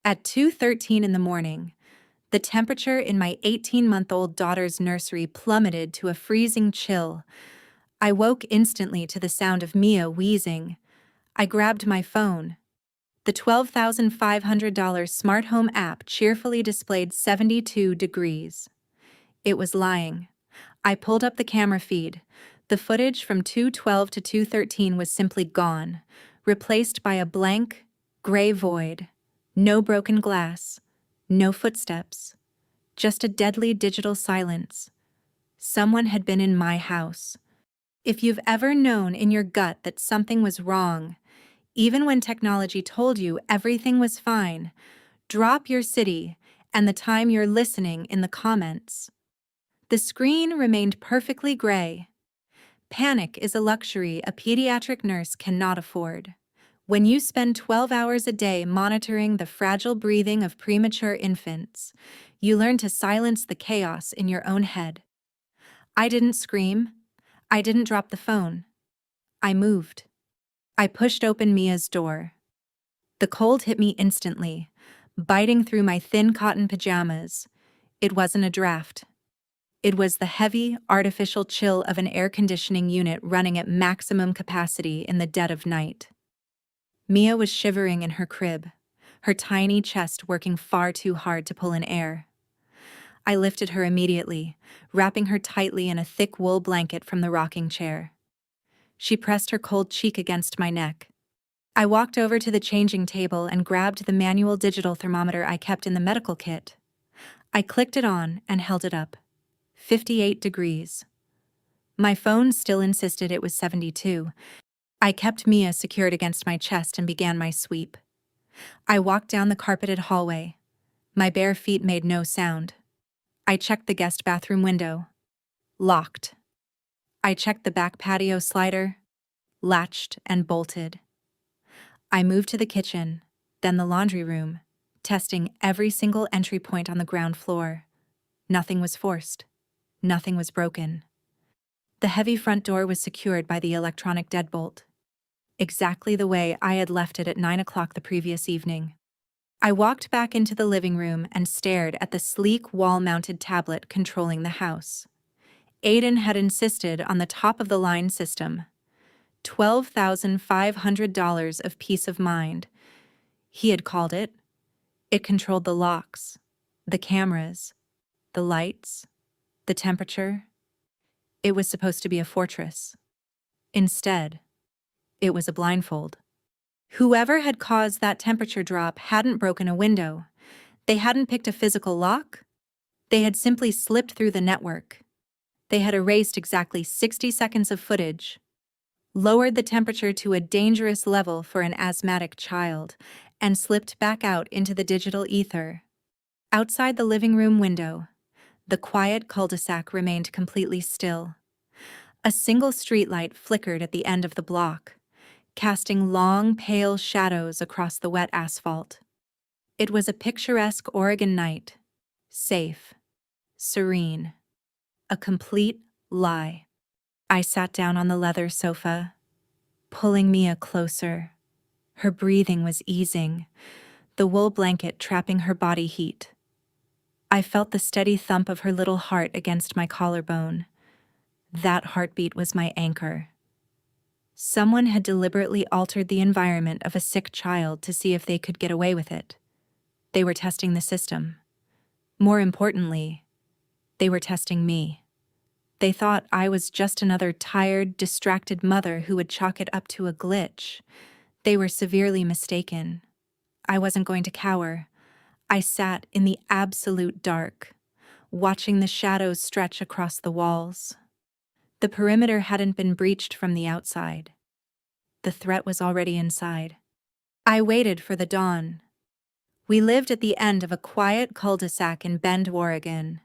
At 2:13 in the morning, the temperature in my 18-month-old daughter's nursery plummeted to a freezing chill. I woke instantly to the sound of Mia wheezing. I grabbed my phone. The $12,500 smart home app cheerfully displayed 72 degrees. It was lying. I pulled up the camera feed. The footage from 2:12 to 2:13 was simply gone, replaced by a blank, gray void. No broken glass, no footsteps, just a deadly digital silence. Someone had been in my house. If you've ever known in your gut that something was wrong, even when technology told you everything was fine, drop your city and the time you're listening in the comments. The screen remained perfectly gray. Panic is a luxury a pediatric nurse cannot afford. When you spend 12 hours a day monitoring the fragile breathing of premature infants, you learn to silence the chaos in your own head. I didn't scream. I didn't drop the phone. I moved. I pushed open Mia's door. The cold hit me instantly, biting through my thin cotton pajamas. It wasn't a draft. It was the heavy, artificial chill of an air conditioning unit running at maximum capacity in the dead of night. Mia was shivering in her crib, her tiny chest working far too hard to pull in air. I lifted her immediately, wrapping her tightly in a thick wool blanket from the rocking chair. She pressed her cold cheek against my neck. I walked over to the changing table and grabbed the manual digital thermometer I kept in the medical kit. I clicked it on and held it up. 58 degrees. My phone still insisted it was 72. I kept Mia secured against my chest and began my sweep. I walked down the carpeted hallway. My bare feet made no sound. I checked the guest bathroom window. Locked. I checked the back patio slider. Latched and bolted. I moved to the kitchen, then the laundry room, testing every single entry point on the ground floor. Nothing was forced. Nothing was broken. The heavy front door was secured by the electronic deadbolt, exactly the way I had left it at 9 o'clock the previous evening. I walked back into the living room and stared at the sleek wall-mounted tablet controlling the house. Aiden had insisted on the top-of-the-line system. $12,500 of peace of mind. He had called it. It controlled the locks, the cameras, the lights, the temperature. It was supposed to be a fortress. Instead, it was a blindfold. Whoever had caused that temperature drop hadn't broken a window. They hadn't picked a physical lock. They had simply slipped through the network. They had erased exactly 60 seconds of footage, lowered the temperature to a dangerous level for an asthmatic child, and slipped back out into the digital ether. Outside the living room window, the quiet cul-de-sac remained completely still. A single streetlight flickered at the end of the block, casting long, pale shadows across the wet asphalt. It was a picturesque Oregon night. Safe. Serene. A complete lie. I sat down on the leather sofa, pulling Mia closer. Her breathing was easing, the wool blanket trapping her body heat. I felt the steady thump of her little heart against my collarbone. That heartbeat was my anchor. Someone had deliberately altered the environment of a sick child to see if they could get away with it. They were testing the system. More importantly, they were testing me. They thought I was just another tired, distracted mother who would chalk it up to a glitch. They were severely mistaken. I wasn't going to cower. I sat in the absolute dark, watching the shadows stretch across the walls. The perimeter hadn't been breached from the outside. The threat was already inside. I waited for the dawn. We lived at the end of a quiet cul-de-sac in Bend, Oregon.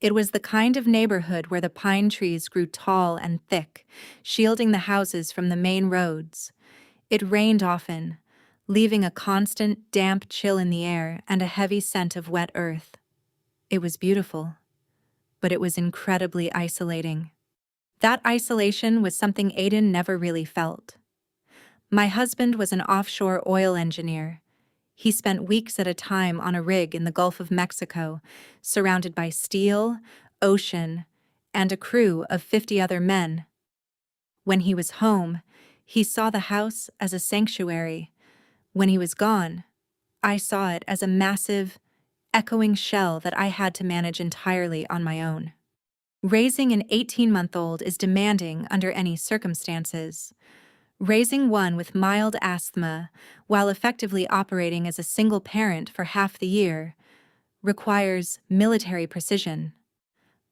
It was the kind of neighborhood where the pine trees grew tall and thick, shielding the houses from the main roads. It rained often, leaving a constant, damp chill in the air and a heavy scent of wet earth. It was beautiful, but it was incredibly isolating. That isolation was something Aiden never really felt. My husband was an offshore oil engineer. He spent weeks at a time on a rig in the Gulf of Mexico, surrounded by steel, ocean, and a crew of 50 other men. When he was home, he saw the house as a sanctuary. When he was gone, I saw it as a massive, echoing shell that I had to manage entirely on my own. Raising an 18-month-old is demanding under any circumstances. Raising one with mild asthma, while effectively operating as a single parent for half the year, requires military precision.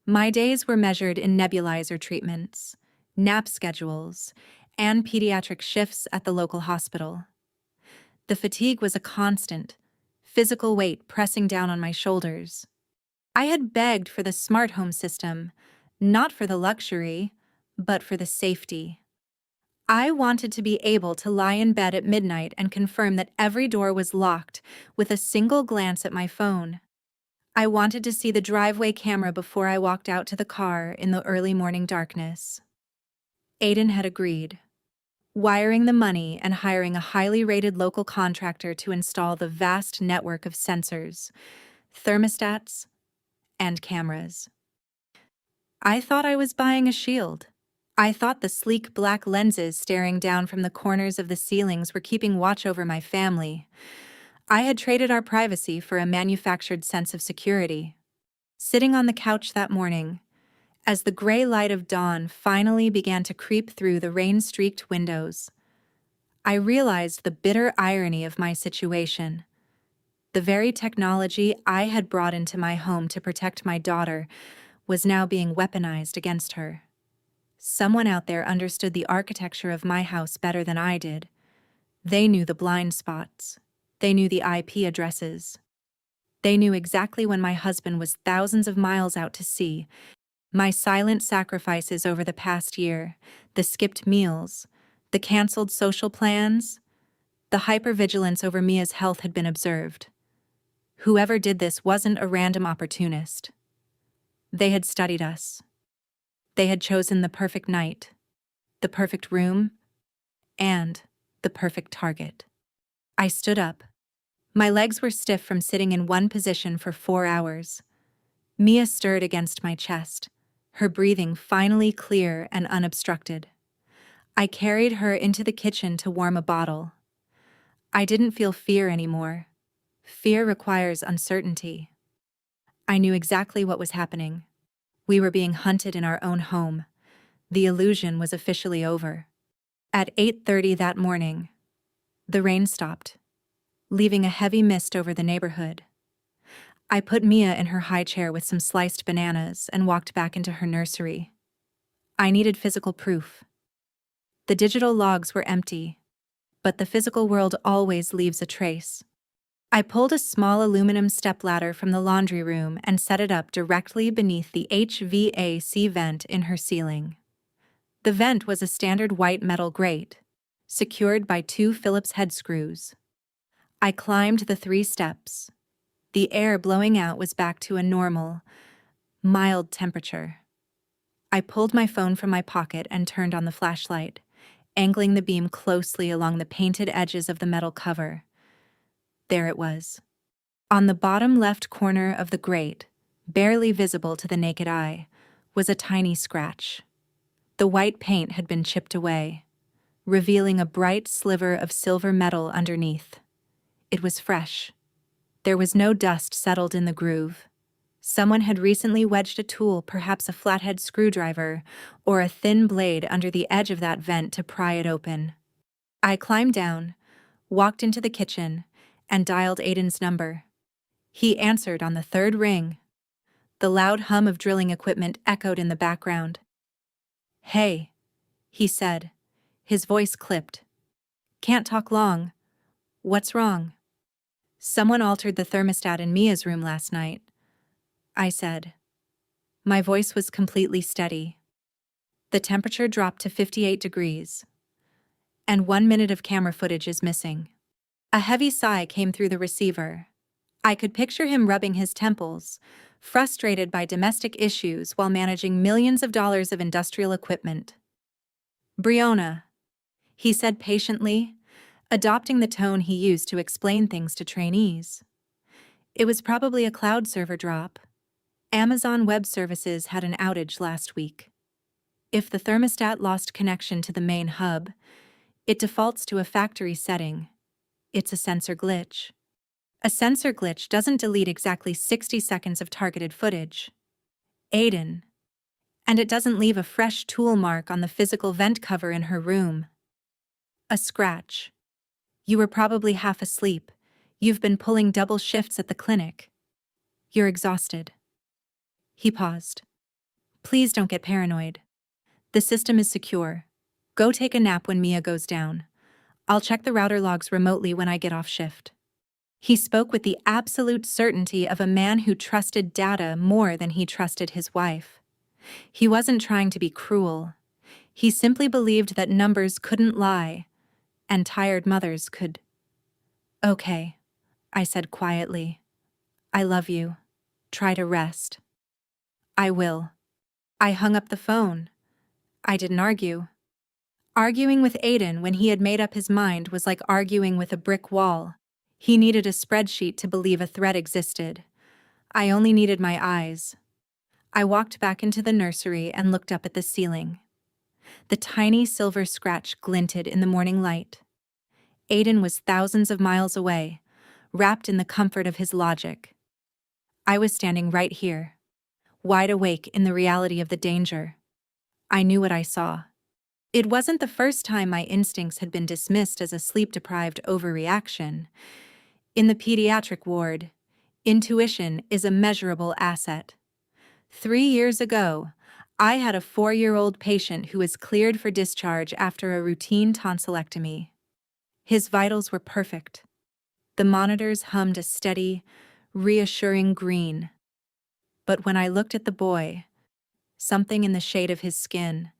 My days were measured in nebulizer treatments, nap schedules, and pediatric shifts at the local hospital. The fatigue was a constant, physical weight pressing down on my shoulders. I had begged for the smart home system, not for the luxury, but for the safety. I wanted to be able to lie in bed at midnight and confirm that every door was locked with a single glance at my phone. I wanted to see the driveway camera before I walked out to the car in the early morning darkness. Aiden had agreed, wiring the money and hiring a highly rated local contractor to install the vast network of sensors, thermostats, and cameras. I thought I was buying a shield. I thought the sleek black lenses staring down from the corners of the ceilings were keeping watch over my family. I had traded our privacy for a manufactured sense of security. Sitting on the couch that morning, as the gray light of dawn finally began to creep through the rain-streaked windows, I realized the bitter irony of my situation. The very technology I had brought into my home to protect my daughter was now being weaponized against her. Someone out there understood the architecture of my house better than I did. They knew the blind spots. They knew the IP addresses. They knew exactly when my husband was thousands of miles out to sea. My silent sacrifices over the past year, the skipped meals, the canceled social plans, the hypervigilance over Mia's health had been observed. Whoever did this wasn't a random opportunist. They had studied us. They had chosen the perfect night, the perfect room, and the perfect target. I stood up. My legs were stiff from sitting in one position for 4 hours. Mia stirred against my chest, her breathing finally clear and unobstructed. I carried her into the kitchen to warm a bottle. I didn't feel fear anymore. Fear requires uncertainty. I knew exactly what was happening. We were being hunted in our own home. The illusion was officially over. At 8:30 that morning, the rain stopped, leaving a heavy mist over the neighborhood. I put Mia in her high chair with some sliced bananas and walked back into her nursery. I needed physical proof. The digital logs were empty, but the physical world always leaves a trace. I pulled a small aluminum stepladder from the laundry room and set it up directly beneath the HVAC vent in her ceiling. The vent was a standard white metal grate, secured by 2 Phillips head screws. I climbed the 3 steps. The air blowing out was back to a normal, mild temperature. I pulled my phone from my pocket and turned on the flashlight, angling the beam closely along the painted edges of the metal cover. There it was. On the bottom left corner of the grate, barely visible to the naked eye, was a tiny scratch. The white paint had been chipped away, revealing a bright sliver of silver metal underneath. It was fresh. There was no dust settled in the groove. Someone had recently wedged a tool, perhaps a flathead screwdriver, or a thin blade under the edge of that vent to pry it open. I climbed down, walked into the kitchen, and dialed Aiden's number. He answered on the 3rd ring. The loud hum of drilling equipment echoed in the background. "Hey," he said, his voice clipped. "Can't talk long. What's wrong?" "Someone altered the thermostat in Mia's room last night," I said. My voice was completely steady. The temperature dropped to 58 degrees, and 1 minute of camera footage is missing. A heavy sigh came through the receiver. I could picture him rubbing his temples, frustrated by domestic issues while managing millions of dollars of industrial equipment. "Brianna," he said patiently, adopting the tone he used to explain things to trainees. It was probably a cloud server drop. Amazon Web Services had an outage last week. If the thermostat lost connection to the main hub, it defaults to a factory setting. It's a sensor glitch. A sensor glitch doesn't delete exactly 60 seconds of targeted footage. Aiden. And it doesn't leave a fresh tool mark on the physical vent cover in her room. A scratch. You were probably half asleep. You've been pulling double shifts at the clinic. You're exhausted. He paused. Please don't get paranoid. The system is secure. Go take a nap when Mia goes down. I'll check the router logs remotely when I get off shift. He spoke with the absolute certainty of a man who trusted data more than he trusted his wife. He wasn't trying to be cruel. He simply believed that numbers couldn't lie, and tired mothers could. Okay, I said quietly. I love you. Try to rest. I will. I hung up the phone. I didn't argue. Arguing with Aiden when he had made up his mind was like arguing with a brick wall. He needed a spreadsheet to believe a threat existed. I only needed my eyes. I walked back into the nursery and looked up at the ceiling. The tiny silver scratch glinted in the morning light. Aiden was thousands of miles away, wrapped in the comfort of his logic. I was standing right here, wide awake in the reality of the danger. I knew what I saw. It wasn't the first time my instincts had been dismissed as a sleep-deprived overreaction. In the pediatric ward, intuition is a measurable asset. 3 years ago, I had a 4-year-old patient who was cleared for discharge after a routine tonsillectomy. His vitals were perfect. The monitors hummed a steady, reassuring green. But when I looked at the boy, something in the shade of his skin,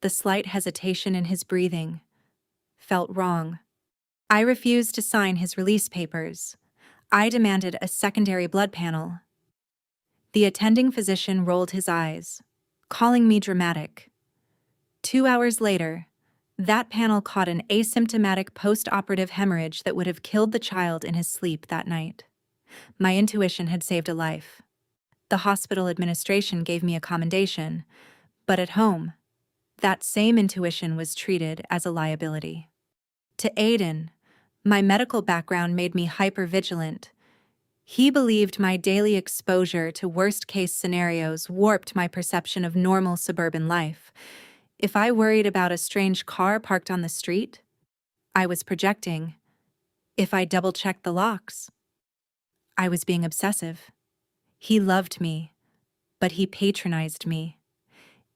the slight hesitation in his breathing, felt wrong. I refused to sign his release papers. I demanded a secondary blood panel. The attending physician rolled his eyes, calling me dramatic. 2 hours later, that panel caught an asymptomatic post-operative hemorrhage that would have killed the child in his sleep that night. My intuition had saved a life. The hospital administration gave me a commendation, but at home, that same intuition was treated as a liability. To Aiden, my medical background made me hypervigilant. He believed my daily exposure to worst-case scenarios warped my perception of normal suburban life. If I worried about a strange car parked on the street, I was projecting. If I double-checked the locks, I was being obsessive. He loved me, but he patronized me.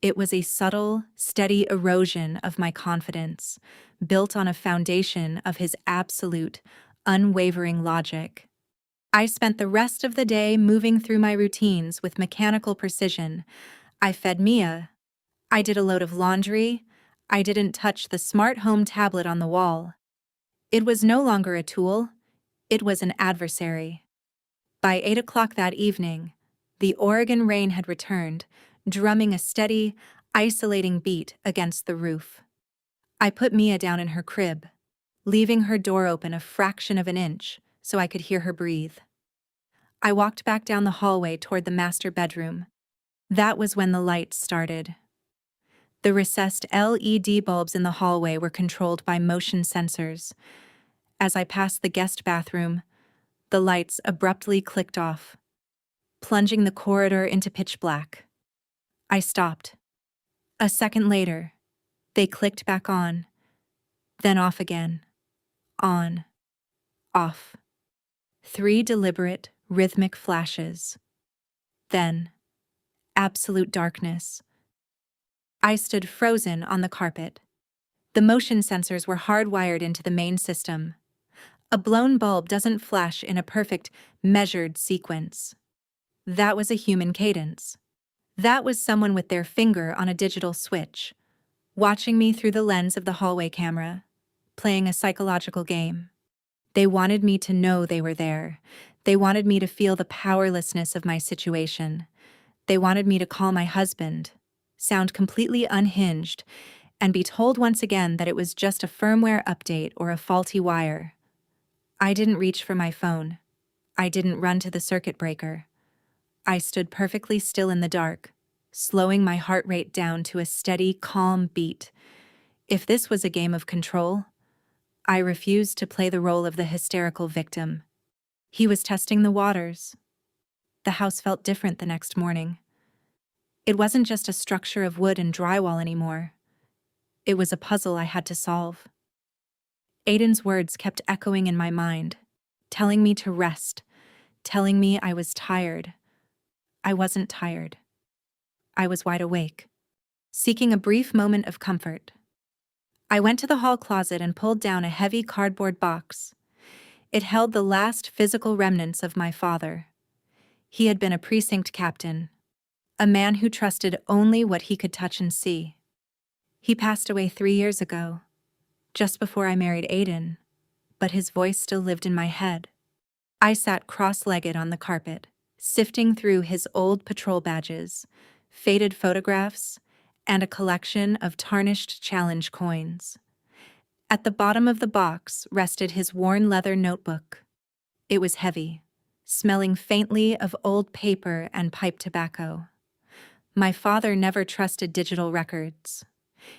It was a subtle, steady erosion of my confidence, built on a foundation of his absolute, unwavering logic. I spent the rest of the day moving through my routines with mechanical precision. I fed Mia. I did a load of laundry. I didn't touch the smart home tablet on the wall. It was no longer a tool. It was an adversary. By 8 o'clock that evening, the Oregon rain had returned, drumming a steady, isolating beat against the roof. I put Mia down in her crib, leaving her door open a fraction of an inch so I could hear her breathe. I walked back down the hallway toward the master bedroom. That was when the lights started. The recessed LED bulbs in the hallway were controlled by motion sensors. As I passed the guest bathroom, the lights abruptly clicked off, plunging the corridor into pitch black. I stopped. A second later, they clicked back on, then off again. On. Off. 3 deliberate, rhythmic flashes. Then, absolute darkness. I stood frozen on the carpet. The motion sensors were hardwired into the main system. A blown bulb doesn't flash in a perfect, measured sequence. That was a human cadence. That was someone with their finger on a digital switch, watching me through the lens of the hallway camera, playing a psychological game. They wanted me to know they were there. They wanted me to feel the powerlessness of my situation. They wanted me to call my husband, sound completely unhinged, and be told once again that it was just a firmware update or a faulty wire. I didn't reach for my phone. I didn't run to the circuit breaker. I stood perfectly still in the dark, slowing my heart rate down to a steady, calm beat. If this was a game of control, I refused to play the role of the hysterical victim. He was testing the waters. The house felt different the next morning. It wasn't just a structure of wood and drywall anymore. It was a puzzle I had to solve. Aiden's words kept echoing in my mind, telling me to rest, telling me I was tired. I wasn't tired. I was wide awake, seeking a brief moment of comfort. I went to the hall closet and pulled down a heavy cardboard box. It held the last physical remnants of my father. He had been a precinct captain, a man who trusted only what he could touch and see. He passed away 3 years ago, just before I married Aiden, but his voice still lived in my head. I sat cross-legged on the carpet, sifting through his old patrol badges, faded photographs, and a collection of tarnished challenge coins. At the bottom of the box rested his worn leather notebook. It was heavy, smelling faintly of old paper and pipe tobacco. My father never trusted digital records.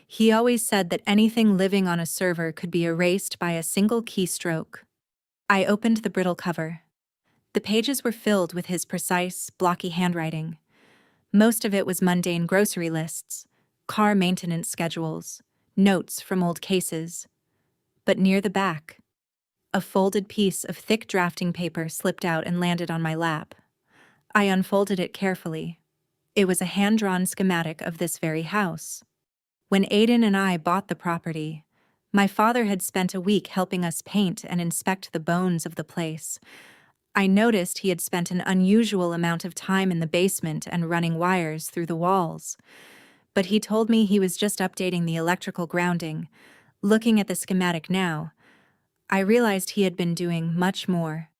He always said that anything living on a server could be erased by a single keystroke. I opened the brittle cover. The pages were filled with his precise, blocky handwriting. Most of it was mundane grocery lists, car maintenance schedules, notes from old cases. But near the back, a folded piece of thick drafting paper slipped out and landed on my lap. I unfolded it carefully. It was a hand-drawn schematic of this very house. When Aiden and I bought the property, my father had spent a week helping us paint and inspect the bones of the place. I noticed he had spent an unusual amount of time in the basement and running wires through the walls. But he told me he was just updating the electrical grounding. Looking at the schematic now, I realized he had been doing much more.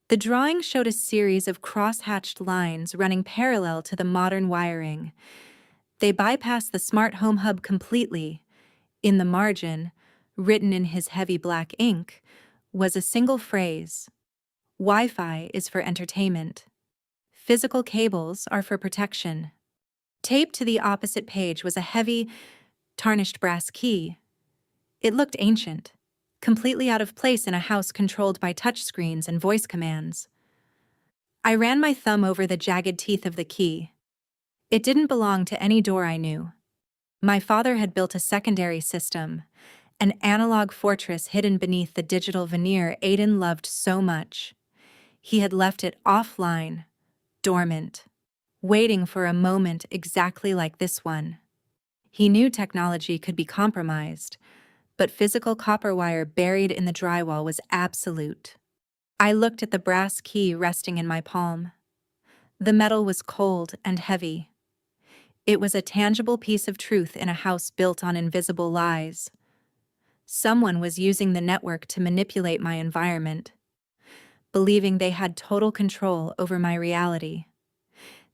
The drawing showed a series of cross-hatched lines running parallel to the modern wiring. They bypassed the smart home hub completely. In the margin, written in his heavy black ink, was a single phrase: Wi-Fi is for entertainment. Physical cables are for protection. Taped to the opposite page was a heavy, tarnished brass key. It looked ancient, completely out of place in a house controlled by touchscreens and voice commands. I ran my thumb over the jagged teeth of the key. It didn't belong to any door I knew. My father had built a secondary system, an analog fortress hidden beneath the digital veneer Aiden loved so much. He had left it offline, dormant, waiting for a moment exactly like this one. He knew technology could be compromised, but physical copper wire buried in the drywall was absolute. I looked at the brass key resting in my palm. The metal was cold and heavy. It was a tangible piece of truth in a house built on invisible lies. Someone was using the network to manipulate my environment, believing they had total control over my reality.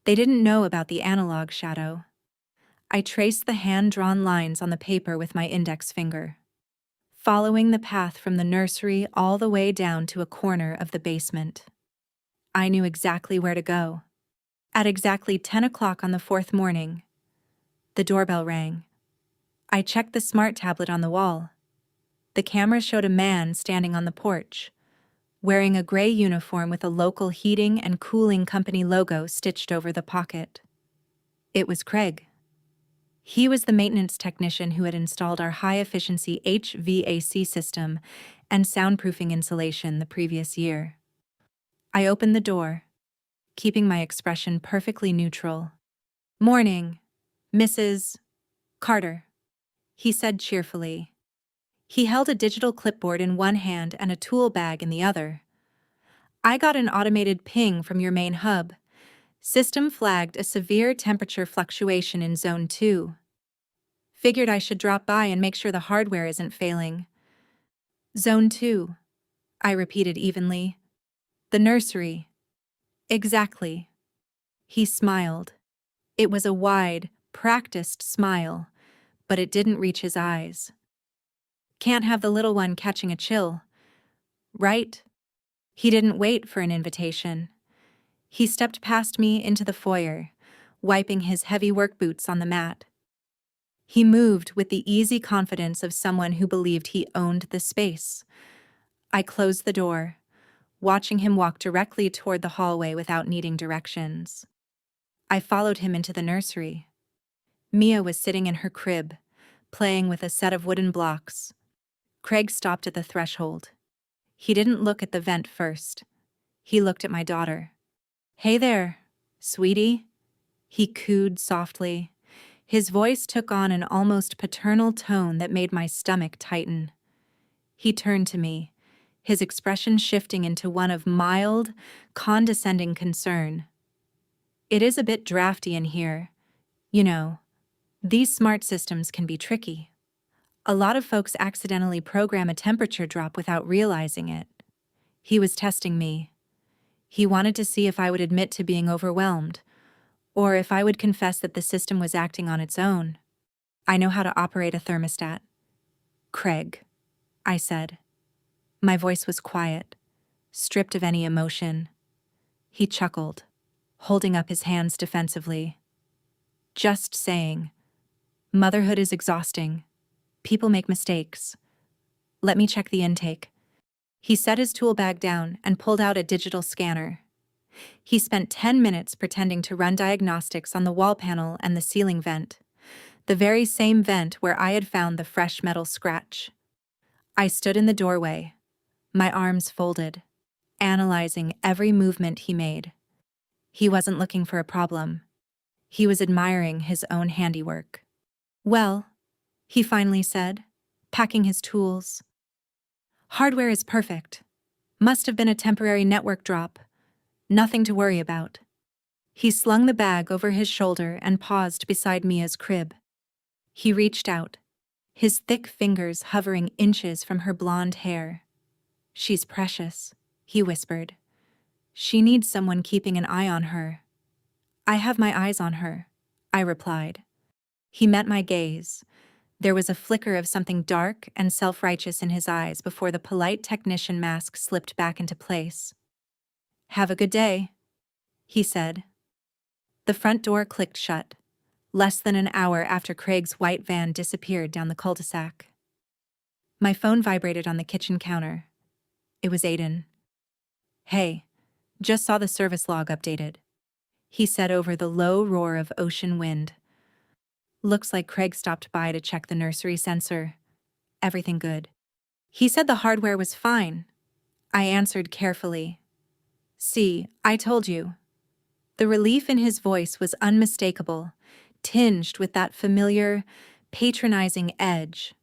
They didn't know about the analog shadow. I traced the hand-drawn lines on the paper with my index finger, following the path from the nursery all the way down to a corner of the basement. I knew exactly where to go. At exactly 10 o'clock on the 4th morning, the doorbell rang. I checked the smart tablet on the wall. The camera showed a man standing on the porch, wearing a gray uniform with a local heating and cooling company logo stitched over the pocket. It was Craig. He was the maintenance technician who had installed our high-efficiency HVAC system and soundproofing insulation the previous year. I opened the door, keeping my expression perfectly neutral. "Morning, Mrs. Carter," he said cheerfully. He held a digital clipboard in one hand and a tool bag in the other. "I got an automated ping from your main hub. System flagged a severe temperature fluctuation in Zone 2. Figured I should drop by and make sure the hardware isn't failing." "Zone 2, I repeated evenly. "The nursery." "Exactly." He smiled. It was a wide, practiced smile, but it didn't reach his eyes. Can't have the little one catching a chill, right? He didn't wait for an invitation. He stepped past me into the foyer, wiping his heavy work boots on the mat. He moved with the easy confidence of someone who believed he owned the space. I closed the door, watching him walk directly toward the hallway without needing directions. I followed him into the nursery. Mia was sitting in her crib, playing with a set of wooden blocks. Craig stopped at the threshold. He didn't look at the vent first. He looked at my daughter. "Hey there, sweetie," he cooed softly. His voice took on an almost paternal tone that made my stomach tighten. He turned to me, his expression shifting into one of mild, condescending concern. "It is a bit drafty in here. You know, these smart systems can be tricky. A lot of folks accidentally program a temperature drop without realizing it." He was testing me. He wanted to see if I would admit to being overwhelmed, or if I would confess that the system was acting on its own. "I know how to operate a thermostat, Craig," I said. My voice was quiet, stripped of any emotion. He chuckled, holding up his hands defensively. "Just saying. Motherhood is exhausting. People make mistakes. Let me check the intake." He set his tool bag down and pulled out a digital scanner. He spent 10 minutes pretending to run diagnostics on the wall panel and the ceiling vent, the very same vent where I had found the fresh metal scratch. I stood in the doorway, my arms folded, analyzing every movement he made. He wasn't looking for a problem. He was admiring his own handiwork. "Well," he finally said, packing his tools. "Hardware is perfect. Must have been a temporary network drop. Nothing to worry about." He slung the bag over his shoulder and paused beside Mia's crib. He reached out, his thick fingers hovering inches from her blonde hair. "She's precious," he whispered. "She needs someone keeping an eye on her." "I have my eyes on her," I replied. He met my gaze. There was a flicker of something dark and self-righteous in his eyes before the polite technician mask slipped back into place. "Have a good day," he said. The front door clicked shut, less than an hour after Craig's white van disappeared down the cul-de-sac. My phone vibrated on the kitchen counter. It was Aiden. "Hey, just saw the service log updated," he said over the low roar of ocean wind. "Looks like Craig stopped by to check the nursery sensor. Everything good." "He said the hardware was fine," I answered carefully. "See, I told you." The relief in his voice was unmistakable, tinged with that familiar, patronizing edge.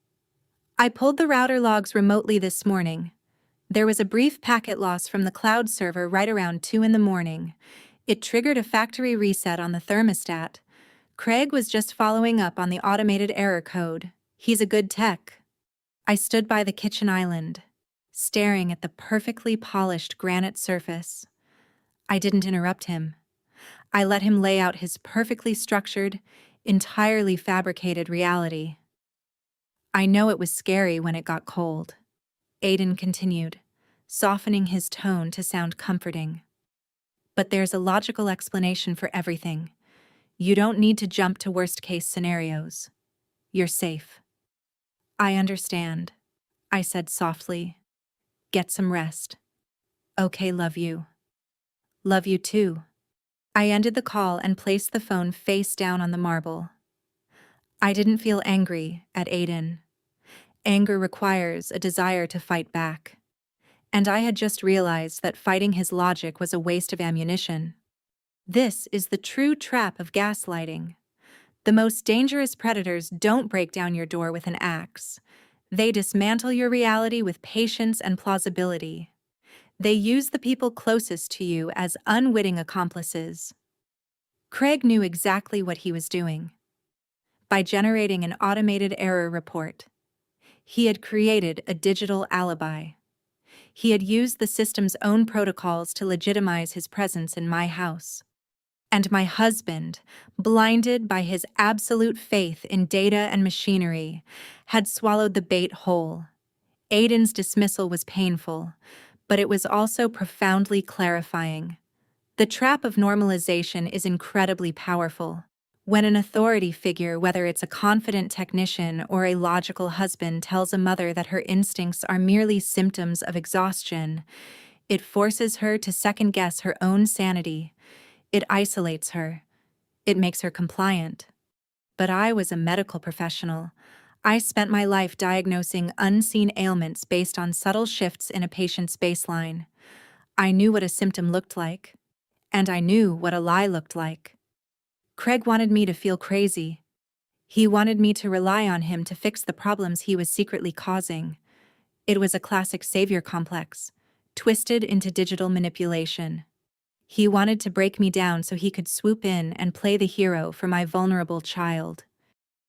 "I pulled the router logs remotely this morning. There was a brief packet loss from the cloud server right around 2 in the morning. It triggered a factory reset on the thermostat. Craig was just following up on the automated error code. He's a good tech." I stood by the kitchen island, staring at the perfectly polished granite surface. I didn't interrupt him. I let him lay out his perfectly structured, entirely fabricated reality. "I know it was scary when it got cold," Aiden continued, softening his tone to sound comforting. "But there's a logical explanation for everything. You don't need to jump to worst-case scenarios. You're safe." "I understand," I said softly. "Get some rest." "Okay, love you." "Love you too." I ended the call and placed the phone face down on the marble. I didn't feel angry at Aiden. Anger requires a desire to fight back. And I had just realized that fighting his logic was a waste of ammunition. This is the true trap of gaslighting. The most dangerous predators don't break down your door with an axe. They dismantle your reality with patience and plausibility. They use the people closest to you as unwitting accomplices. Craig knew exactly what he was doing. By generating an automated error report, he had created a digital alibi. He had used the system's own protocols to legitimize his presence in my house. And my husband, blinded by his absolute faith in data and machinery, had swallowed the bait whole. Aiden's dismissal was painful, but it was also profoundly clarifying. The trap of normalization is incredibly powerful. When an authority figure, whether it's a confident technician or a logical husband, tells a mother that her instincts are merely symptoms of exhaustion, it forces her to second-guess her own sanity. It isolates her. It makes her compliant. But I was a medical professional. I spent my life diagnosing unseen ailments based on subtle shifts in a patient's baseline. I knew what a symptom looked like, and I knew what a lie looked like. Craig wanted me to feel crazy. He wanted me to rely on him to fix the problems he was secretly causing. It was a classic savior complex, twisted into digital manipulation. He wanted to break me down so he could swoop in and play the hero for my vulnerable child.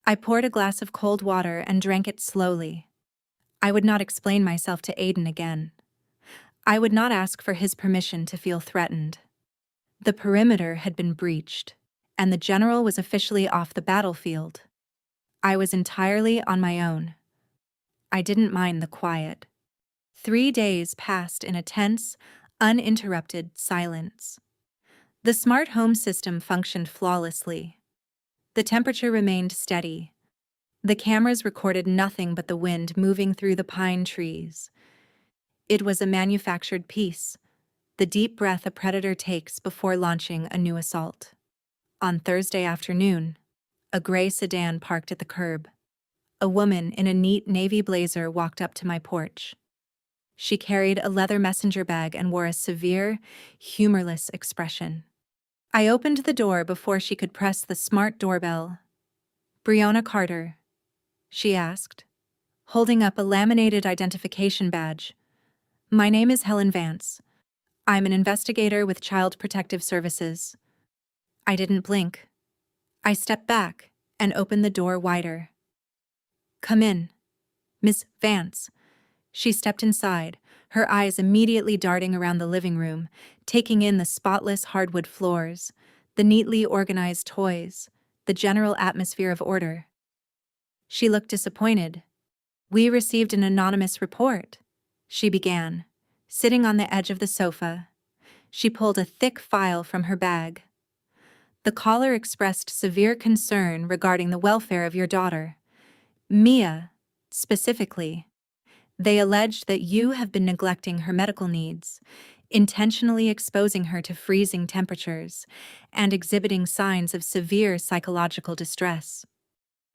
I poured a glass of cold water and drank it slowly. I would not explain myself to Aiden again. I would not ask for his permission to feel threatened. The perimeter had been breached, and the general was officially off the battlefield. I was entirely on my own. I didn't mind the quiet. 3 days passed in a tense, uninterrupted silence. The smart home system functioned flawlessly. The temperature remained steady. The cameras recorded nothing but the wind moving through the pine trees. It was a manufactured piece, the deep breath a predator takes before launching a new assault. On Thursday afternoon, a gray sedan parked at the curb. A woman in a neat navy blazer walked up to my porch. She carried a leather messenger bag and wore a severe, humorless expression. I opened the door before she could press the smart doorbell. "Breonna Carter?" she asked, holding up a laminated identification badge. "My name is Helen Vance. I'm an investigator with Child Protective Services." I didn't blink. I stepped back and opened the door wider. "Come in, Miss Vance." She stepped inside, her eyes immediately darting around the living room, taking in the spotless hardwood floors, the neatly organized toys, the general atmosphere of order. She looked disappointed. "We received an anonymous report," she began, sitting on the edge of the sofa. She pulled a thick file from her bag. "The caller expressed severe concern regarding the welfare of your daughter, Mia, specifically. They alleged that you have been neglecting her medical needs, intentionally exposing her to freezing temperatures, and exhibiting signs of severe psychological distress."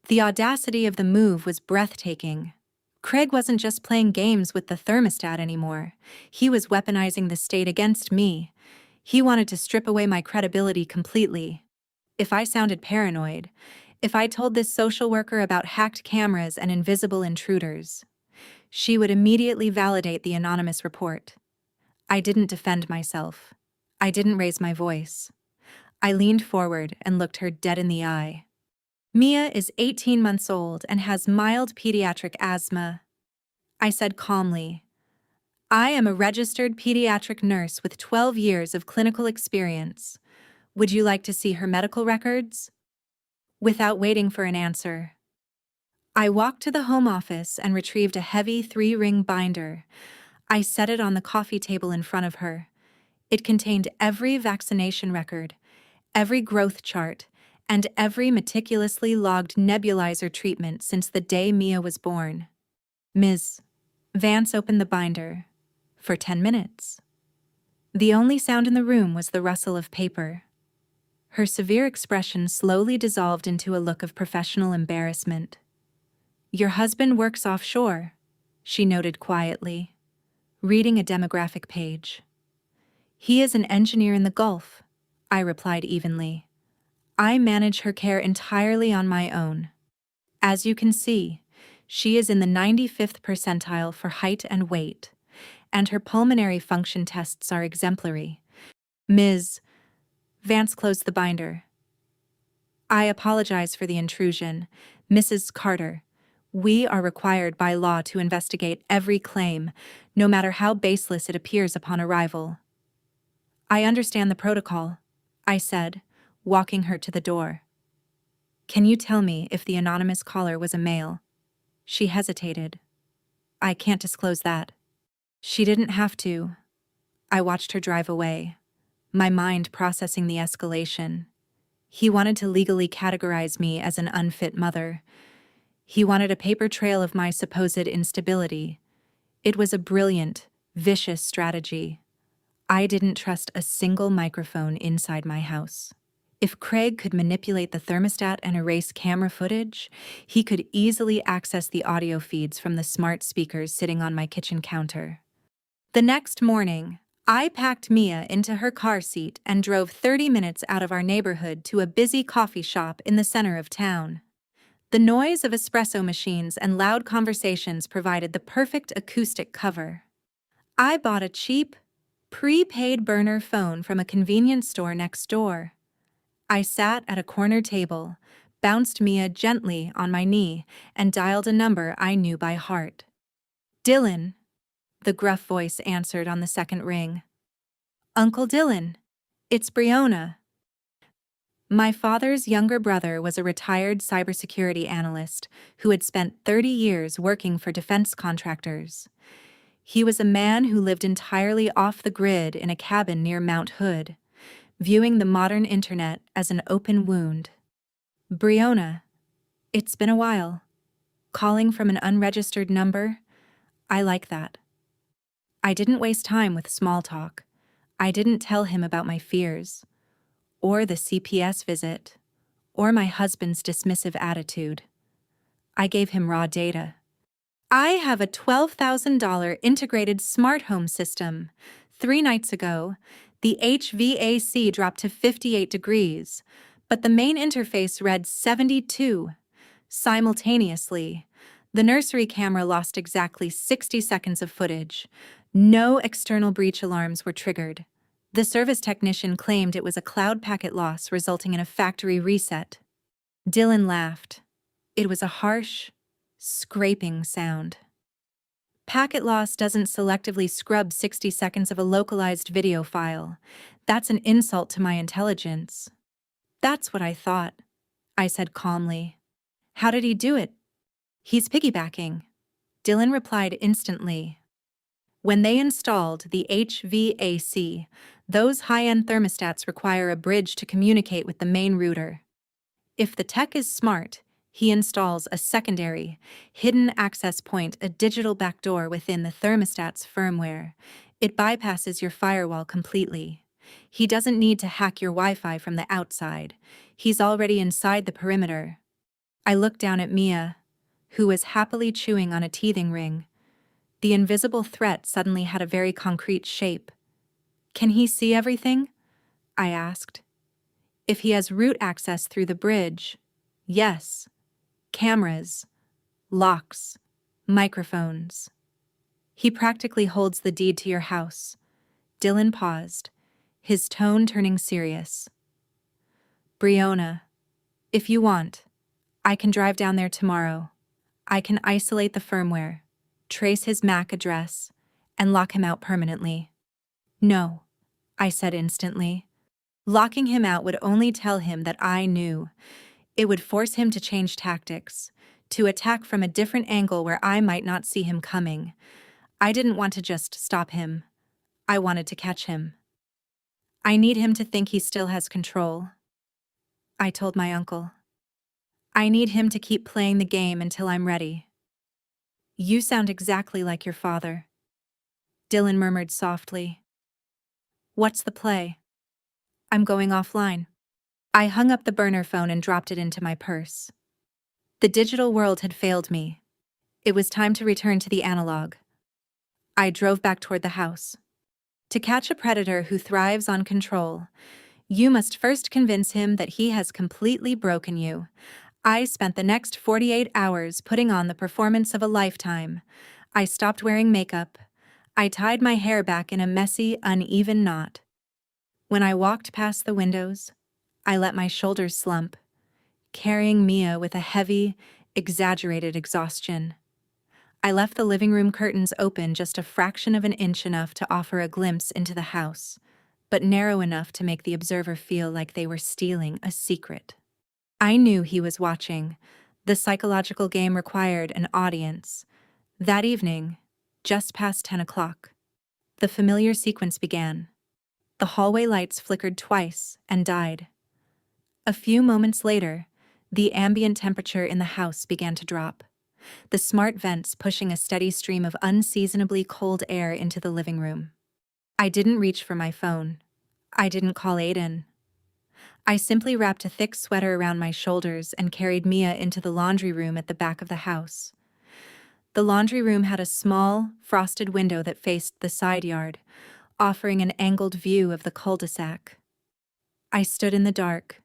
The audacity of the move was breathtaking. Craig wasn't just playing games with the thermostat anymore. He was weaponizing the state against me. He wanted to strip away my credibility completely. If I sounded paranoid, if I told this social worker about hacked cameras and invisible intruders, she would immediately validate the anonymous report. I didn't defend myself. I didn't raise my voice. I leaned forward and looked her dead in the eye. "Mia is 18 months old and has mild pediatric asthma," I said calmly. "I am a registered pediatric nurse with 12 years of clinical experience. Would you like to see her medical records?" Without waiting for an answer, I walked to the home office and retrieved a heavy 3-ring binder. I set it on the coffee table in front of her. It contained every vaccination record, every growth chart, and every meticulously logged nebulizer treatment since the day Mia was born. Ms. Vance opened the binder. For 10 minutes. The only sound in the room was the rustle of paper. Her severe expression slowly dissolved into a look of professional embarrassment. "Your husband works offshore," she noted quietly, reading a demographic page. "He is an engineer in the Gulf," I replied evenly. "I manage her care entirely on my own. As you can see, she is in the 95th percentile for height and weight, and her pulmonary function tests are exemplary." Ms. Vance closed the binder. "I apologize for the intrusion, Mrs. Carter. We are required by law to investigate every claim, no matter how baseless it appears upon arrival." "I understand the protocol," I said, walking her to the door. "Can you tell me if the anonymous caller was a male?" She hesitated. "I can't disclose that." She didn't have to. I watched her drive away, my mind processing the escalation. He wanted to legally categorize me as an unfit mother. He wanted a paper trail of my supposed instability. It was a brilliant, vicious strategy. I didn't trust a single microphone inside my house. If Craig could manipulate the thermostat and erase camera footage, he could easily access the audio feeds from the smart speakers sitting on my kitchen counter. The next morning, I packed Mia into her car seat and drove 30 minutes out of our neighborhood to a busy coffee shop in the center of town. The noise of espresso machines and loud conversations provided the perfect acoustic cover. I bought a cheap, prepaid burner phone from a convenience store next door. I sat at a corner table, bounced Mia gently on my knee, and dialed a number I knew by heart. "Dylan," the gruff voice answered on the second ring. "Uncle Dylan, it's Brianna." My father's younger brother was a retired cybersecurity analyst who had spent 30 years working for defense contractors. He was a man who lived entirely off the grid in a cabin near Mount Hood, viewing the modern internet as an open wound. "Brianna, it's been a while. Calling from an unregistered number? I like that." I didn't waste time with small talk. I didn't tell him about my fears, or the CPS visit, or my husband's dismissive attitude. I gave him raw data. "I have a $12,000 integrated smart home system. 3 nights ago, the HVAC dropped to 58 degrees, but the main interface read 72. Simultaneously, the nursery camera lost exactly 60 seconds of footage. No external breach alarms were triggered. The service technician claimed it was a cloud packet loss resulting in a factory reset." Dylan laughed. It was a harsh, scraping sound. "Packet loss doesn't selectively scrub 60 seconds of a localized video file. That's an insult to my intelligence." "That's what I thought," I said calmly. "How did he do it?" "He's piggybacking," Dylan replied instantly. "When they installed the HVAC, those high-end thermostats require a bridge to communicate with the main router. If the tech is smart, he installs a secondary, hidden access point, a digital backdoor within the thermostat's firmware. It bypasses your firewall completely. He doesn't need to hack your Wi-Fi from the outside. He's already inside the perimeter." I looked down at Mia, who was happily chewing on a teething ring. The invisible threat suddenly had a very concrete shape. "Can he see everything?" I asked. "If he has root access through the bridge, yes. Cameras, locks, microphones. He practically holds the deed to your house." Dylan paused, his tone turning serious. "Brianna, if you want, I can drive down there tomorrow. I can isolate the firmware, trace his MAC address, and lock him out permanently." "No," I said instantly. Locking him out would only tell him that I knew. It would force him to change tactics, to attack from a different angle where I might not see him coming. I didn't want to just stop him. I wanted to catch him. "I need him to think he still has control," I told my uncle. "I need him to keep playing the game until I'm ready." "You sound exactly like your father," Dylan murmured softly. "What's the play?" "I'm going offline." I hung up the burner phone and dropped it into my purse. The digital world had failed me. It was time to return to the analog. I drove back toward the house. To catch a predator who thrives on control, you must first convince him that he has completely broken you. I spent the next 48 hours putting on the performance of a lifetime. I stopped wearing makeup. I tied my hair back in a messy, uneven knot. When I walked past the windows, I let my shoulders slump, carrying Mia with a heavy, exaggerated exhaustion. I left the living room curtains open just a fraction of an inch, enough to offer a glimpse into the house, but narrow enough to make the observer feel like they were stealing a secret. I knew he was watching. The psychological game required an audience. That evening, just past 10 o'clock, the familiar sequence began. The hallway lights flickered twice and died. A few moments later, the ambient temperature in the house began to drop, the smart vents pushing a steady stream of unseasonably cold air into the living room. I didn't reach for my phone. I didn't call Aiden. I simply wrapped a thick sweater around my shoulders and carried Mia into the laundry room at the back of the house. The laundry room had a small, frosted window that faced the side yard, offering an angled view of the cul-de-sac. I stood in the dark,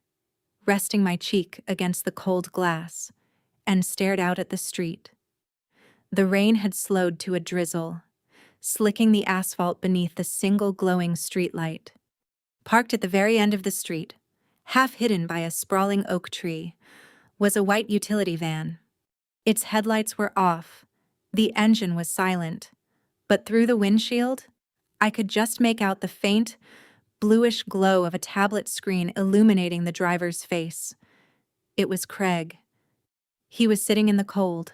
resting my cheek against the cold glass, and stared out at the street. The rain had slowed to a drizzle, slicking the asphalt beneath the single glowing streetlight. Parked at the very end of the street, half hidden by a sprawling oak tree, was a white utility van. Its headlights were off, the engine was silent, but through the windshield, I could just make out the faint, bluish glow of a tablet screen illuminating the driver's face. It was Craig. He was sitting in the cold,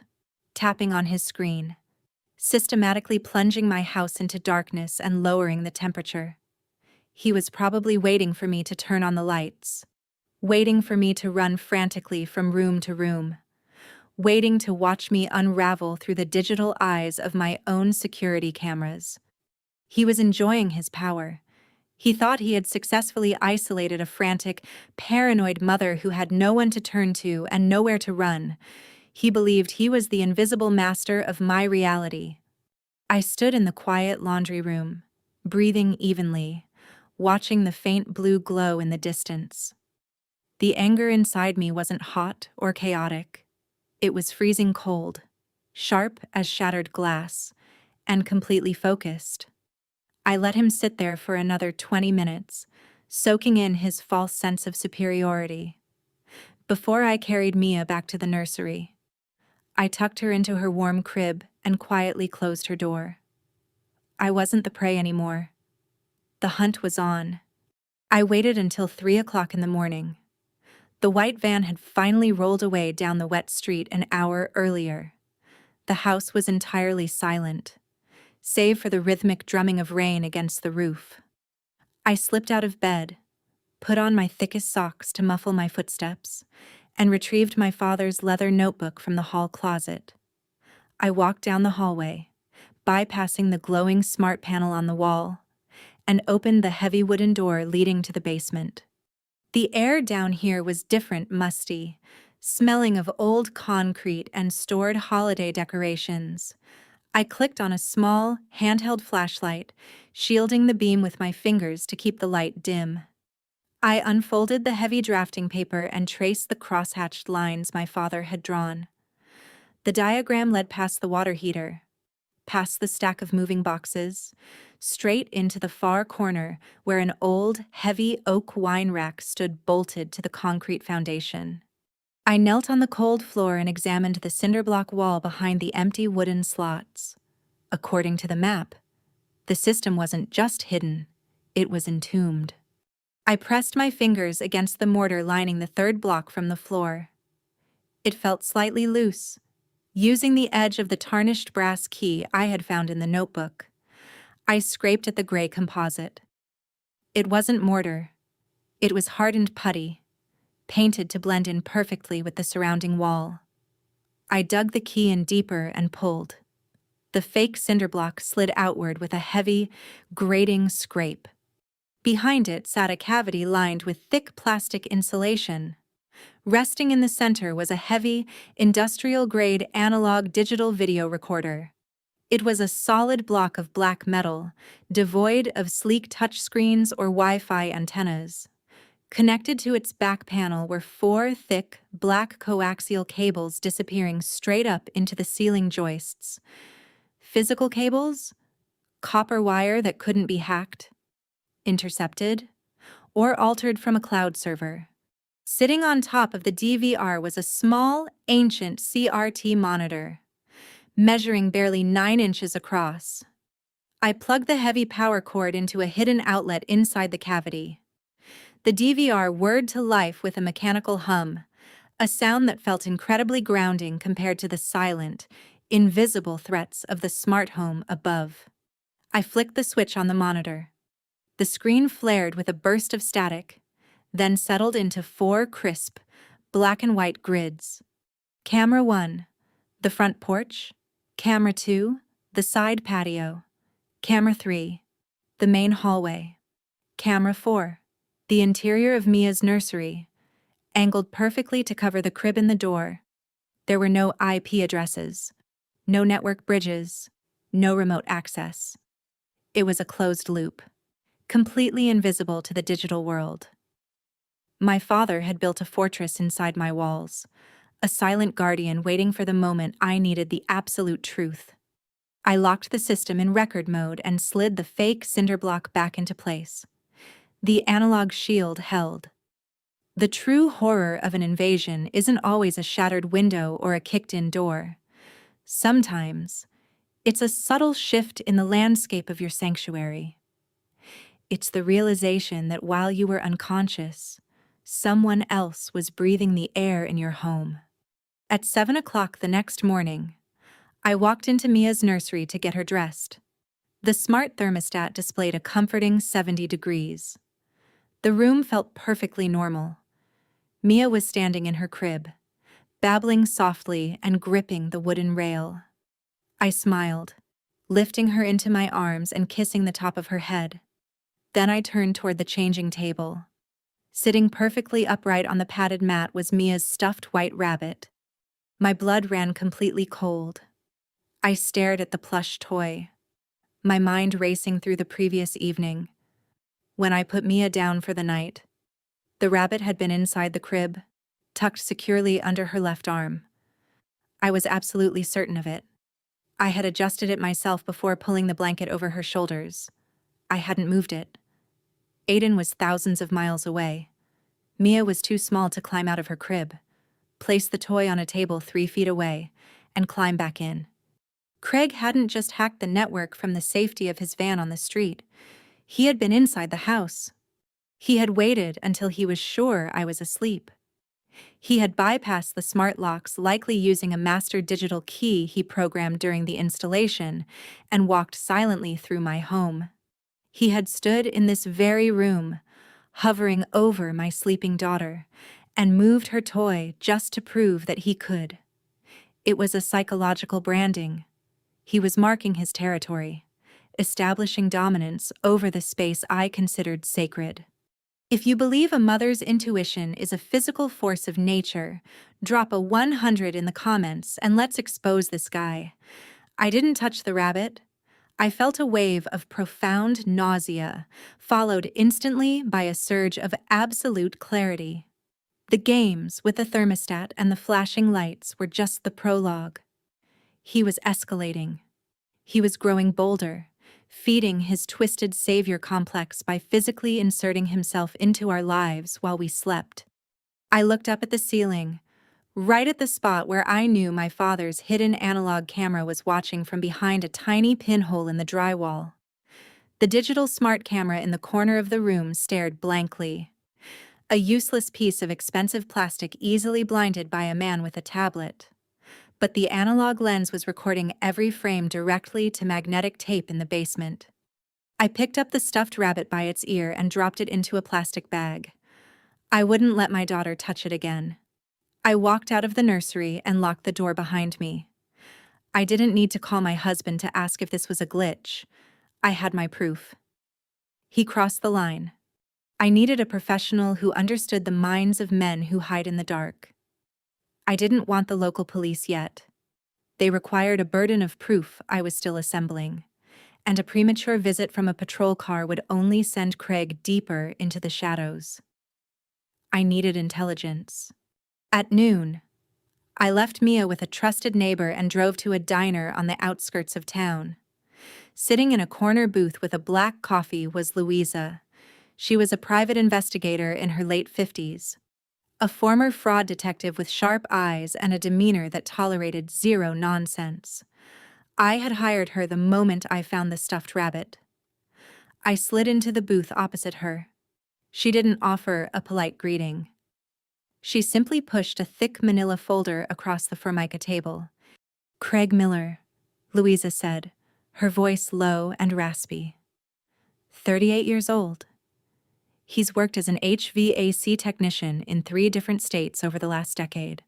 tapping on his screen, systematically plunging my house into darkness and lowering the temperature. He was probably waiting for me to turn on the lights, waiting for me to run frantically from room to room, waiting to watch me unravel through the digital eyes of my own security cameras. He was enjoying his power. He thought he had successfully isolated a frantic, paranoid mother who had no one to turn to and nowhere to run. He believed he was the invisible master of my reality. I stood in the quiet laundry room, breathing evenly, watching the faint blue glow in the distance. The anger inside me wasn't hot or chaotic. It was freezing cold, sharp as shattered glass, and completely focused. I let him sit there for another 20 minutes, soaking in his false sense of superiority. Before I carried Mia back to the nursery, I tucked her into her warm crib and quietly closed her door. I wasn't the prey anymore. The hunt was on. I waited until 3 o'clock in the morning. The white van had finally rolled away down the wet street an hour earlier. The house was entirely silent, save for the rhythmic drumming of rain against the roof. I slipped out of bed, put on my thickest socks to muffle my footsteps, and retrieved my father's leather notebook from the hall closet. I walked down the hallway, bypassing the glowing smart panel on the wall, and opened the heavy wooden door leading to the basement. The air down here was different, musty, smelling of old concrete and stored holiday decorations. I clicked on a small, handheld flashlight, shielding the beam with my fingers to keep the light dim. I unfolded the heavy drafting paper and traced the cross-hatched lines my father had drawn. The diagram led past the water heater, past the stack of moving boxes, straight into the far corner where an old, heavy oak wine rack stood bolted to the concrete foundation. I knelt on the cold floor and examined the cinder block wall behind the empty wooden slots. According to the map, the system wasn't just hidden, it was entombed. I pressed my fingers against the mortar lining the third block from the floor. It felt slightly loose. Using the edge of the tarnished brass key I had found in the notebook, I scraped at the gray composite. It wasn't mortar. It was hardened putty, painted to blend in perfectly with the surrounding wall. I dug the key in deeper and pulled. The fake cinder block slid outward with a heavy, grating scrape. Behind it sat a cavity lined with thick plastic insulation. Resting in the center was a heavy, industrial-grade analog digital video recorder. It was a solid block of black metal, devoid of sleek touchscreens or Wi-Fi antennas. Connected to its back panel were 4 thick, black coaxial cables disappearing straight up into the ceiling joists. Physical cables? Copper wire that couldn't be hacked, intercepted, or altered from a cloud server. Sitting on top of the DVR was a small, ancient CRT monitor, measuring barely 9 inches across. I plugged the heavy power cord into a hidden outlet inside the cavity. The DVR whirred to life with a mechanical hum, a sound that felt incredibly grounding compared to the silent, invisible threats of the smart home above. I flicked the switch on the monitor. The screen flared with a burst of static, then settled into 4 crisp, black and white grids. Camera 1, the front porch. Camera 2, the side patio. Camera 3, the main hallway. Camera 4, the interior of Mia's nursery, angled perfectly to cover the crib and the door. There were no IP addresses, no network bridges, no remote access. It was a closed loop, completely invisible to the digital world. My father had built a fortress inside my walls, a silent guardian waiting for the moment I needed the absolute truth. I locked the system in record mode and slid the fake cinder block back into place. The analog shield held. The true horror of an invasion isn't always a shattered window or a kicked-in door. Sometimes, it's a subtle shift in the landscape of your sanctuary. It's the realization that while you were unconscious, someone else was breathing the air in your home. At 7 o'clock the next morning, I walked into Mia's nursery to get her dressed. The smart thermostat displayed a comforting 70 degrees. The room felt perfectly normal. Mia was standing in her crib, babbling softly and gripping the wooden rail. I smiled, lifting her into my arms and kissing the top of her head. Then I turned toward the changing table. Sitting perfectly upright on the padded mat was Mia's stuffed white rabbit. My blood ran completely cold. I stared at the plush toy, my mind racing through the previous evening. When I put Mia down for the night, the rabbit had been inside the crib, tucked securely under her left arm. I was absolutely certain of it. I had adjusted it myself before pulling the blanket over her shoulders. I hadn't moved it. Aiden was thousands of miles away. Mia was too small to climb out of her crib, place the toy on a table 3 feet away, and climb back in. Craig hadn't just hacked the network from the safety of his van on the street. He had been inside the house. He had waited until he was sure I was asleep. He had bypassed the smart locks, likely using a master digital key he programmed during the installation, and walked silently through my home. He had stood in this very room, hovering over my sleeping daughter, and moved her toy just to prove that he could. It was a psychological branding. He was marking his territory, establishing dominance over the space I considered sacred. If you believe a mother's intuition is a physical force of nature, drop a 100 in the comments and let's expose this guy. I didn't touch the rabbit. I felt a wave of profound nausea, followed instantly by a surge of absolute clarity. The games with the thermostat and the flashing lights were just the prologue. He was escalating. He was growing bolder, feeding his twisted savior complex by physically inserting himself into our lives while we slept. I looked up at the ceiling, right at the spot where I knew my father's hidden analog camera was watching from behind a tiny pinhole in the drywall. The digital smart camera in the corner of the room stared blankly. A useless piece of expensive plastic easily blinded by a man with a tablet. But the analog lens was recording every frame directly to magnetic tape in the basement. I picked up the stuffed rabbit by its ear and dropped it into a plastic bag. I wouldn't let my daughter touch it again. I walked out of the nursery and locked the door behind me. I didn't need to call my husband to ask if this was a glitch. I had my proof. He crossed the line. I needed a professional who understood the minds of men who hide in the dark. I didn't want the local police yet. They required a burden of proof I was still assembling, and a premature visit from a patrol car would only send Craig deeper into the shadows. I needed intelligence. At noon, I left Mia with a trusted neighbor and drove to a diner on the outskirts of town. Sitting in a corner booth with a black coffee was Louisa. She was a private investigator in her late 50s. A former fraud detective with sharp eyes and a demeanor that tolerated zero nonsense. I had hired her the moment I found the stuffed rabbit. I slid into the booth opposite her. She didn't offer a polite greeting. She simply pushed a thick manila folder across the Formica table. "Craig Miller," Louisa said, her voice low and raspy. 38 years old. He's worked as an HVAC technician in 3 different states over the last decade: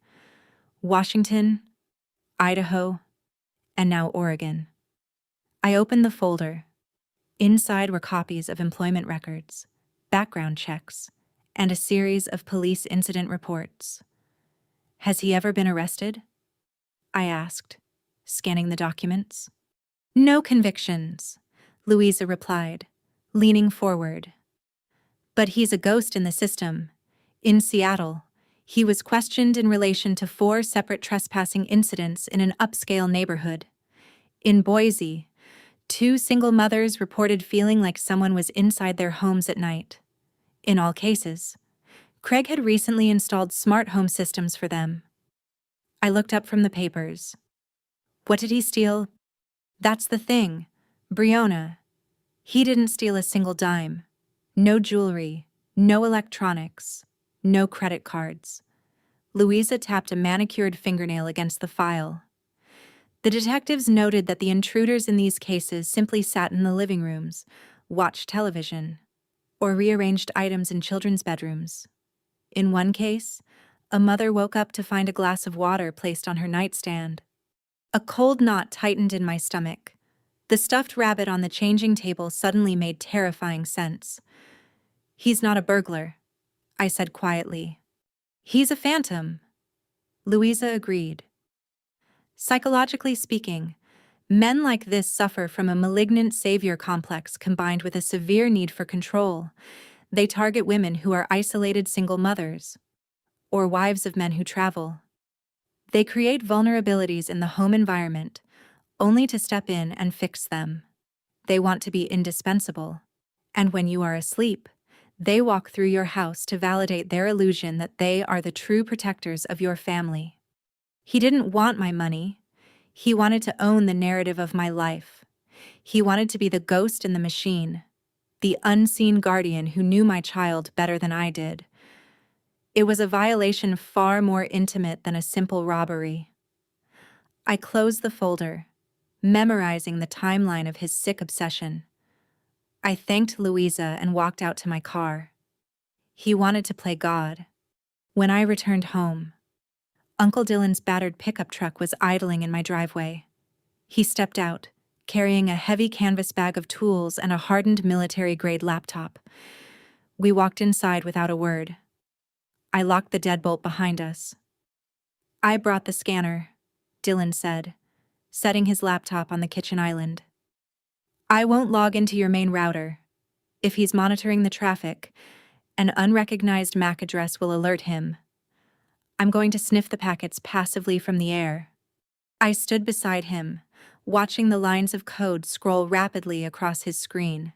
Washington, Idaho, and now Oregon. I opened the folder. Inside were copies of employment records, background checks, and a series of police incident reports. "Has he ever been arrested?" I asked, scanning the documents. "No convictions," Louisa replied, leaning forward. "But he's a ghost in the system. In Seattle, he was questioned in relation to 4 separate trespassing incidents in an upscale neighborhood. In Boise, 2 single mothers reported feeling like someone was inside their homes at night. In all cases, Craig had recently installed smart home systems for them." I looked up from the papers. "What did he steal?" "That's the thing, Brianna. He didn't steal a single dime. No jewelry, no electronics, no credit cards." Louisa tapped a manicured fingernail against the file. "The detectives noted that the intruders in these cases simply sat in the living rooms, watched television, or rearranged items in children's bedrooms. In one case, a mother woke up to find a glass of water placed on her nightstand." A cold knot tightened in my stomach. The stuffed rabbit on the changing table suddenly made terrifying sense. "He's not a burglar," I said quietly. "He's a phantom," Louisa agreed. "Psychologically speaking, men like this suffer from a malignant savior complex combined with a severe need for control. They target women who are isolated single mothers, or wives of men who travel. They create vulnerabilities in the home environment, only to step in and fix them. They want to be indispensable. And when you are asleep, they walk through your house to validate their illusion that they are the true protectors of your family. He didn't want my money. He wanted to own the narrative of my life. He wanted to be the ghost in the machine, the unseen guardian who knew my child better than I did. It was a violation far more intimate than a simple robbery. I closed the folder, memorizing the timeline of his sick obsession. I thanked Louisa and walked out to my car. He wanted to play God. When I returned home, Uncle Dylan's battered pickup truck was idling in my driveway. He stepped out, carrying a heavy canvas bag of tools and a hardened military-grade laptop. We walked inside without a word. I locked the deadbolt behind us. "I brought the scanner," Dylan said, setting his laptop on the kitchen island. "I won't log into your main router. If he's monitoring the traffic, an unrecognized MAC address will alert him. I'm going to sniff the packets passively from the air." I stood beside him, watching the lines of code scroll rapidly across his screen.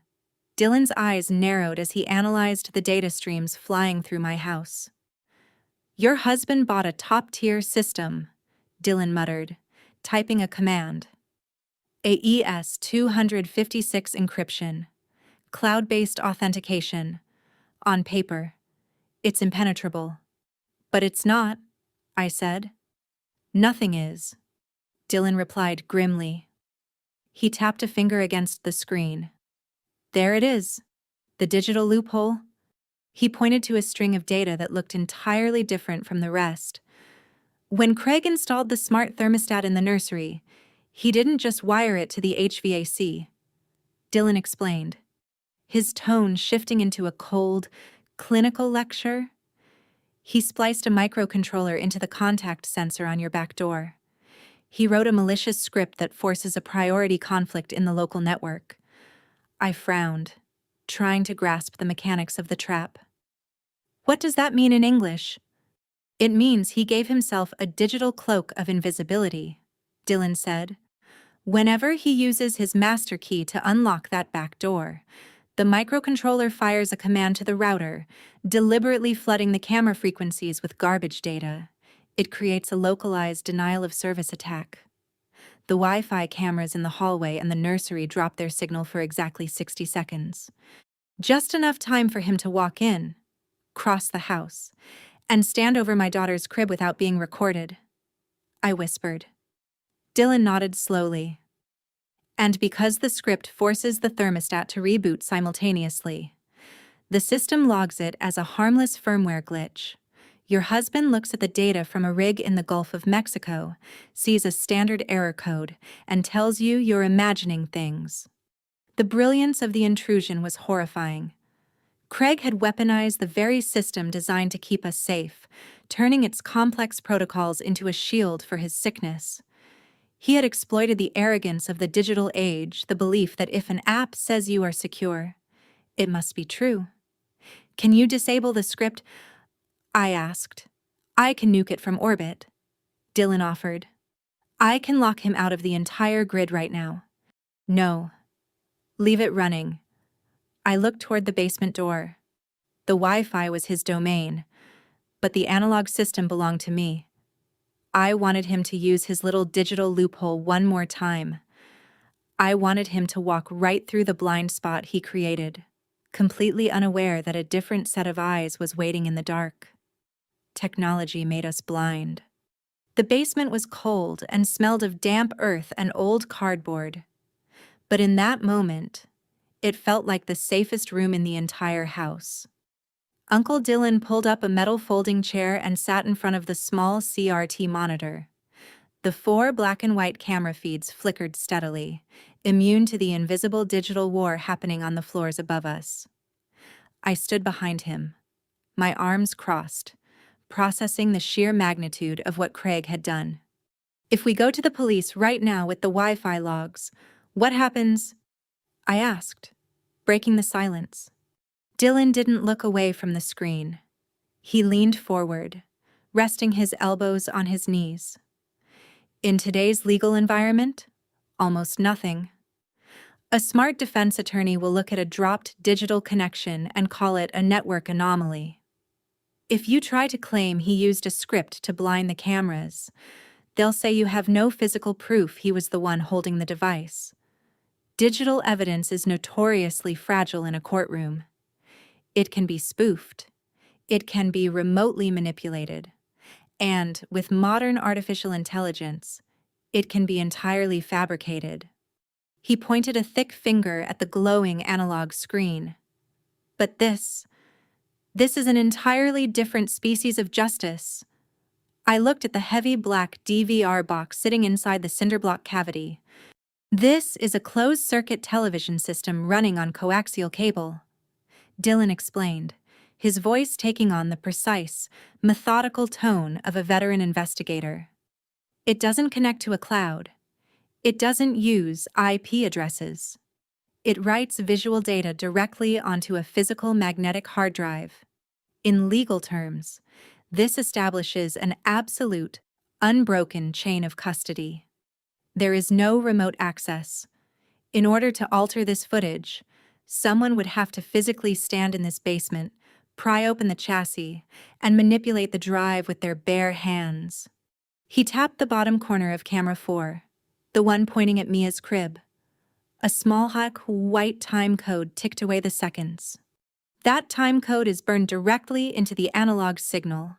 Dylan's eyes narrowed as he analyzed the data streams flying through my house. "Your husband bought a top-tier system," Dylan muttered, typing a command. "AES 256 encryption. Cloud-based authentication. On paper, it's impenetrable." "But it's not," I said. "Nothing is," Dylan replied grimly. He tapped a finger against the screen. "There it is, the digital loophole." He pointed to a string of data that looked entirely different from the rest. "When Craig installed the smart thermostat in the nursery, he didn't just wire it to the HVAC," Dylan explained, his tone shifting into a cold, clinical lecture. "He spliced a microcontroller into the contact sensor on your back door. He wrote a malicious script that forces a priority conflict in the local network." I frowned, trying to grasp the mechanics of the trap. "What does that mean in English?" "It means he gave himself a digital cloak of invisibility," Dylan said. "Whenever he uses his master key to unlock that back door, the microcontroller fires a command to the router, deliberately flooding the camera frequencies with garbage data. It creates a localized denial-of-service attack. The Wi-Fi cameras in the hallway and the nursery dropped their signal for exactly 60 seconds. Just enough time for him to walk in, cross the house, and stand over my daughter's crib without being recorded. I whispered. Dylan nodded slowly. And because the script forces the thermostat to reboot simultaneously, the system logs it as a harmless firmware glitch. Your husband looks at the data from a rig in the Gulf of Mexico, sees a standard error code, and tells you you're imagining things. The brilliance of the intrusion was horrifying. Craig had weaponized the very system designed to keep us safe, turning its complex protocols into a shield for his sickness. He had exploited the arrogance of the digital age, the belief that if an app says you are secure, it must be true. Can you disable the script? I asked. I can nuke it from orbit. Dylan offered. I can lock him out of the entire grid right now. No. Leave it running. I looked toward the basement door. The Wi-Fi was his domain, but the analog system belonged to me. I wanted him to use his little digital loophole one more time. I wanted him to walk right through the blind spot he created, completely unaware that a different set of eyes was waiting in the dark. Technology made us blind. The basement was cold and smelled of damp earth and old cardboard. But in that moment, it felt like the safest room in the entire house. Uncle Dylan pulled up a metal folding chair and sat in front of the small CRT monitor. The 4 black and white camera feeds flickered steadily, immune to the invisible digital war happening on the floors above us. I stood behind him, my arms crossed, processing the sheer magnitude of what Craig had done. If we go to the police right now with the Wi-Fi logs, what happens? I asked, breaking the silence. Dylan didn't look away from the screen. He leaned forward, resting his elbows on his knees. In today's legal environment, almost nothing. A smart defense attorney will look at a dropped digital connection and call it a network anomaly. If you try to claim he used a script to blind the cameras, they'll say you have no physical proof he was the one holding the device. Digital evidence is notoriously fragile in a courtroom. It can be spoofed. It can be remotely manipulated. And, with modern artificial intelligence, it can be entirely fabricated. He pointed a thick finger at the glowing analog screen. But this is an entirely different species of justice. I looked at the heavy black DVR box sitting inside the cinderblock cavity. This is a closed-circuit television system running on coaxial cable. Dylan explained, his voice taking on the precise, methodical tone of a veteran investigator. It doesn't connect to a cloud. It doesn't use IP addresses. It writes visual data directly onto a physical magnetic hard drive. In legal terms, this establishes an absolute, unbroken chain of custody. There is no remote access. In order to alter this footage, someone would have to physically stand in this basement, pry open the chassis, and manipulate the drive with their bare hands. He tapped the bottom corner of camera 4, the one pointing at Mia's crib. A small hot white time code ticked away the seconds. That time code is burned directly into the analog signal.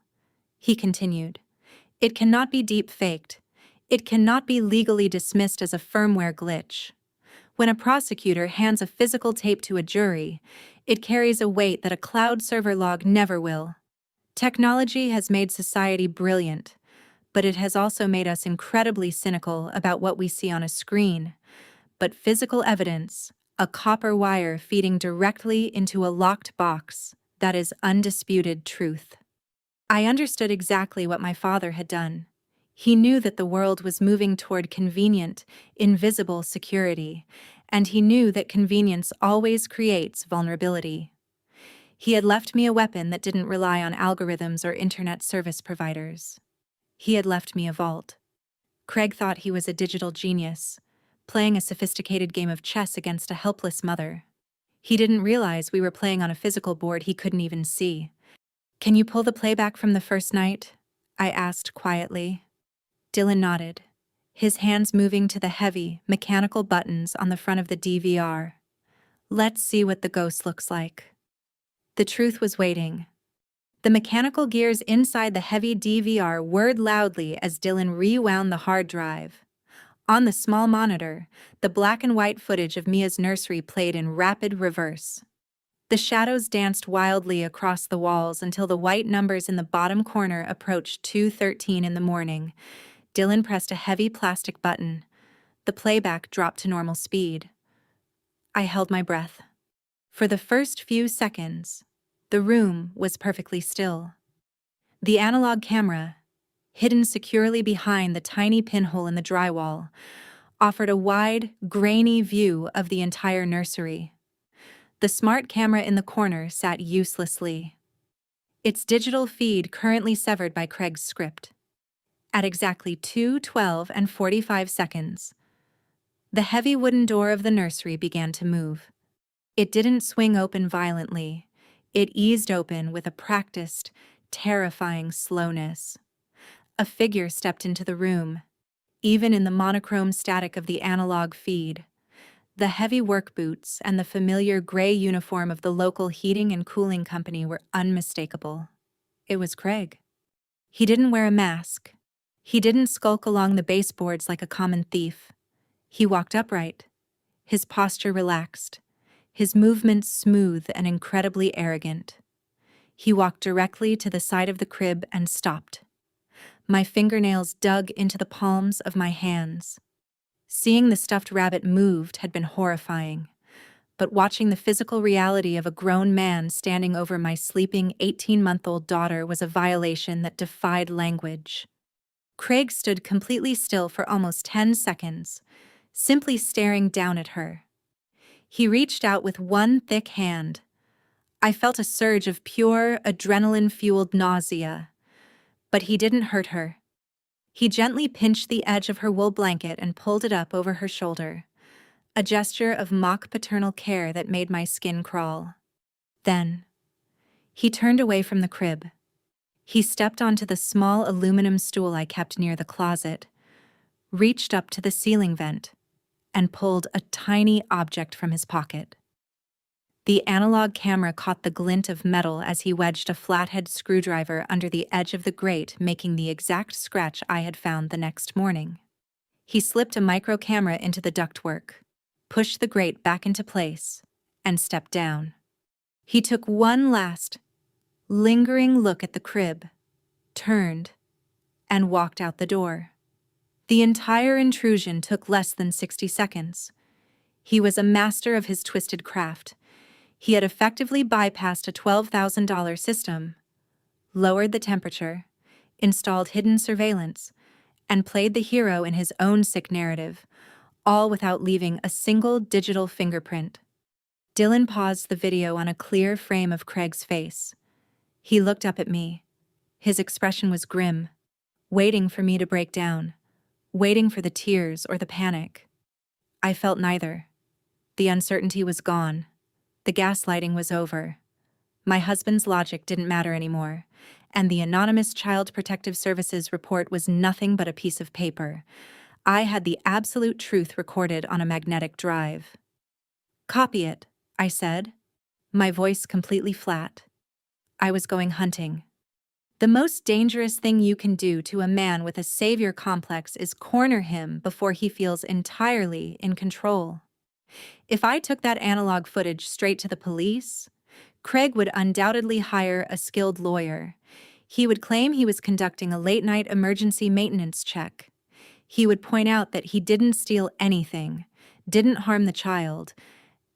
He continued. It cannot be deep-faked. It cannot be legally dismissed as a firmware glitch. When a prosecutor hands a physical tape to a jury, it carries a weight that a cloud server log never will. Technology has made society brilliant, but it has also made us incredibly cynical about what we see on a screen. But physical evidence, a copper wire feeding directly into a locked box, that is undisputed truth. I understood exactly what my father had done. He knew that the world was moving toward convenient, invisible security, and he knew that convenience always creates vulnerability. He had left me a weapon that didn't rely on algorithms or internet service providers. He had left me a vault. Craig thought he was a digital genius, playing a sophisticated game of chess against a helpless mother. He didn't realize we were playing on a physical board he couldn't even see. "Can you pull the playback from the first night?" I asked quietly. Dylan nodded. his hands moving to the heavy, mechanical buttons on the front of the DVR. Let's see what the ghost looks like. The truth was waiting. The mechanical gears inside the heavy DVR whirred loudly as Dylan rewound the hard drive. On the small monitor, the black and white footage of Mia's nursery played in rapid reverse. The shadows danced wildly across the walls until the white numbers in the bottom corner approached 2:13 in the morning. Dylan pressed a heavy plastic button. The playback dropped to normal speed. I held my breath. For the first few seconds, the room was perfectly still. The analog camera, hidden securely behind the tiny pinhole in the drywall, offered a wide, grainy view of the entire nursery. The smart camera in the corner sat uselessly, its digital feed currently severed by Craig's script. At exactly 2:12 and 45 seconds, the heavy wooden door of the nursery began to move. It didn't swing open violently. It eased open with a practiced, terrifying slowness. A figure stepped into the room, even in the monochrome static of the analog feed. The heavy work boots and the familiar gray uniform of the local heating and cooling company were unmistakable. It was Craig. He didn't wear a mask. He didn't skulk along the baseboards like a common thief. He walked upright, his posture relaxed, his movements smooth and incredibly arrogant. He walked directly to the side of the crib and stopped. My fingernails dug into the palms of my hands. Seeing the stuffed rabbit moved had been horrifying, but watching the physical reality of a grown man standing over my sleeping 18-month-old daughter was a violation that defied language. Craig stood completely still for almost 10 seconds, simply staring down at her. He reached out with one thick hand. I felt a surge of pure, adrenaline-fueled nausea. But he didn't hurt her. He gently pinched the edge of her wool blanket and pulled it up over her shoulder, a gesture of mock paternal care that made my skin crawl. Then, he turned away from the crib. He stepped onto the small aluminum stool I kept near the closet, reached up to the ceiling vent, and pulled a tiny object from his pocket. The analog camera caught the glint of metal as he wedged a flathead screwdriver under the edge of the grate, making the exact scratch I had found the next morning. He slipped a micro camera into the ductwork, pushed the grate back into place, and stepped down. He took one last, lingering look at the crib, turned, and walked out the door. The entire intrusion took less than 60 seconds. He was a master of his twisted craft. He had effectively bypassed a $12,000 system, lowered the temperature, installed hidden surveillance, and played the hero in his own sick narrative, all without leaving a single digital fingerprint. Dylan paused the video on a clear frame of Craig's face. He looked up at me. His expression was grim, waiting for me to break down, waiting for the tears or the panic. I felt neither. The uncertainty was gone. The gaslighting was over. My husband's logic didn't matter anymore, and the anonymous Child Protective Services report was nothing but a piece of paper. I had the absolute truth recorded on a magnetic drive. "Copy it," I said, my voice completely flat. I was going hunting. The most dangerous thing you can do to a man with a savior complex is corner him before he feels entirely in control. If I took that analog footage straight to the police, Craig would undoubtedly hire a skilled lawyer. He would claim he was conducting a late-night emergency maintenance check. He would point out that he didn't steal anything, didn't harm the child,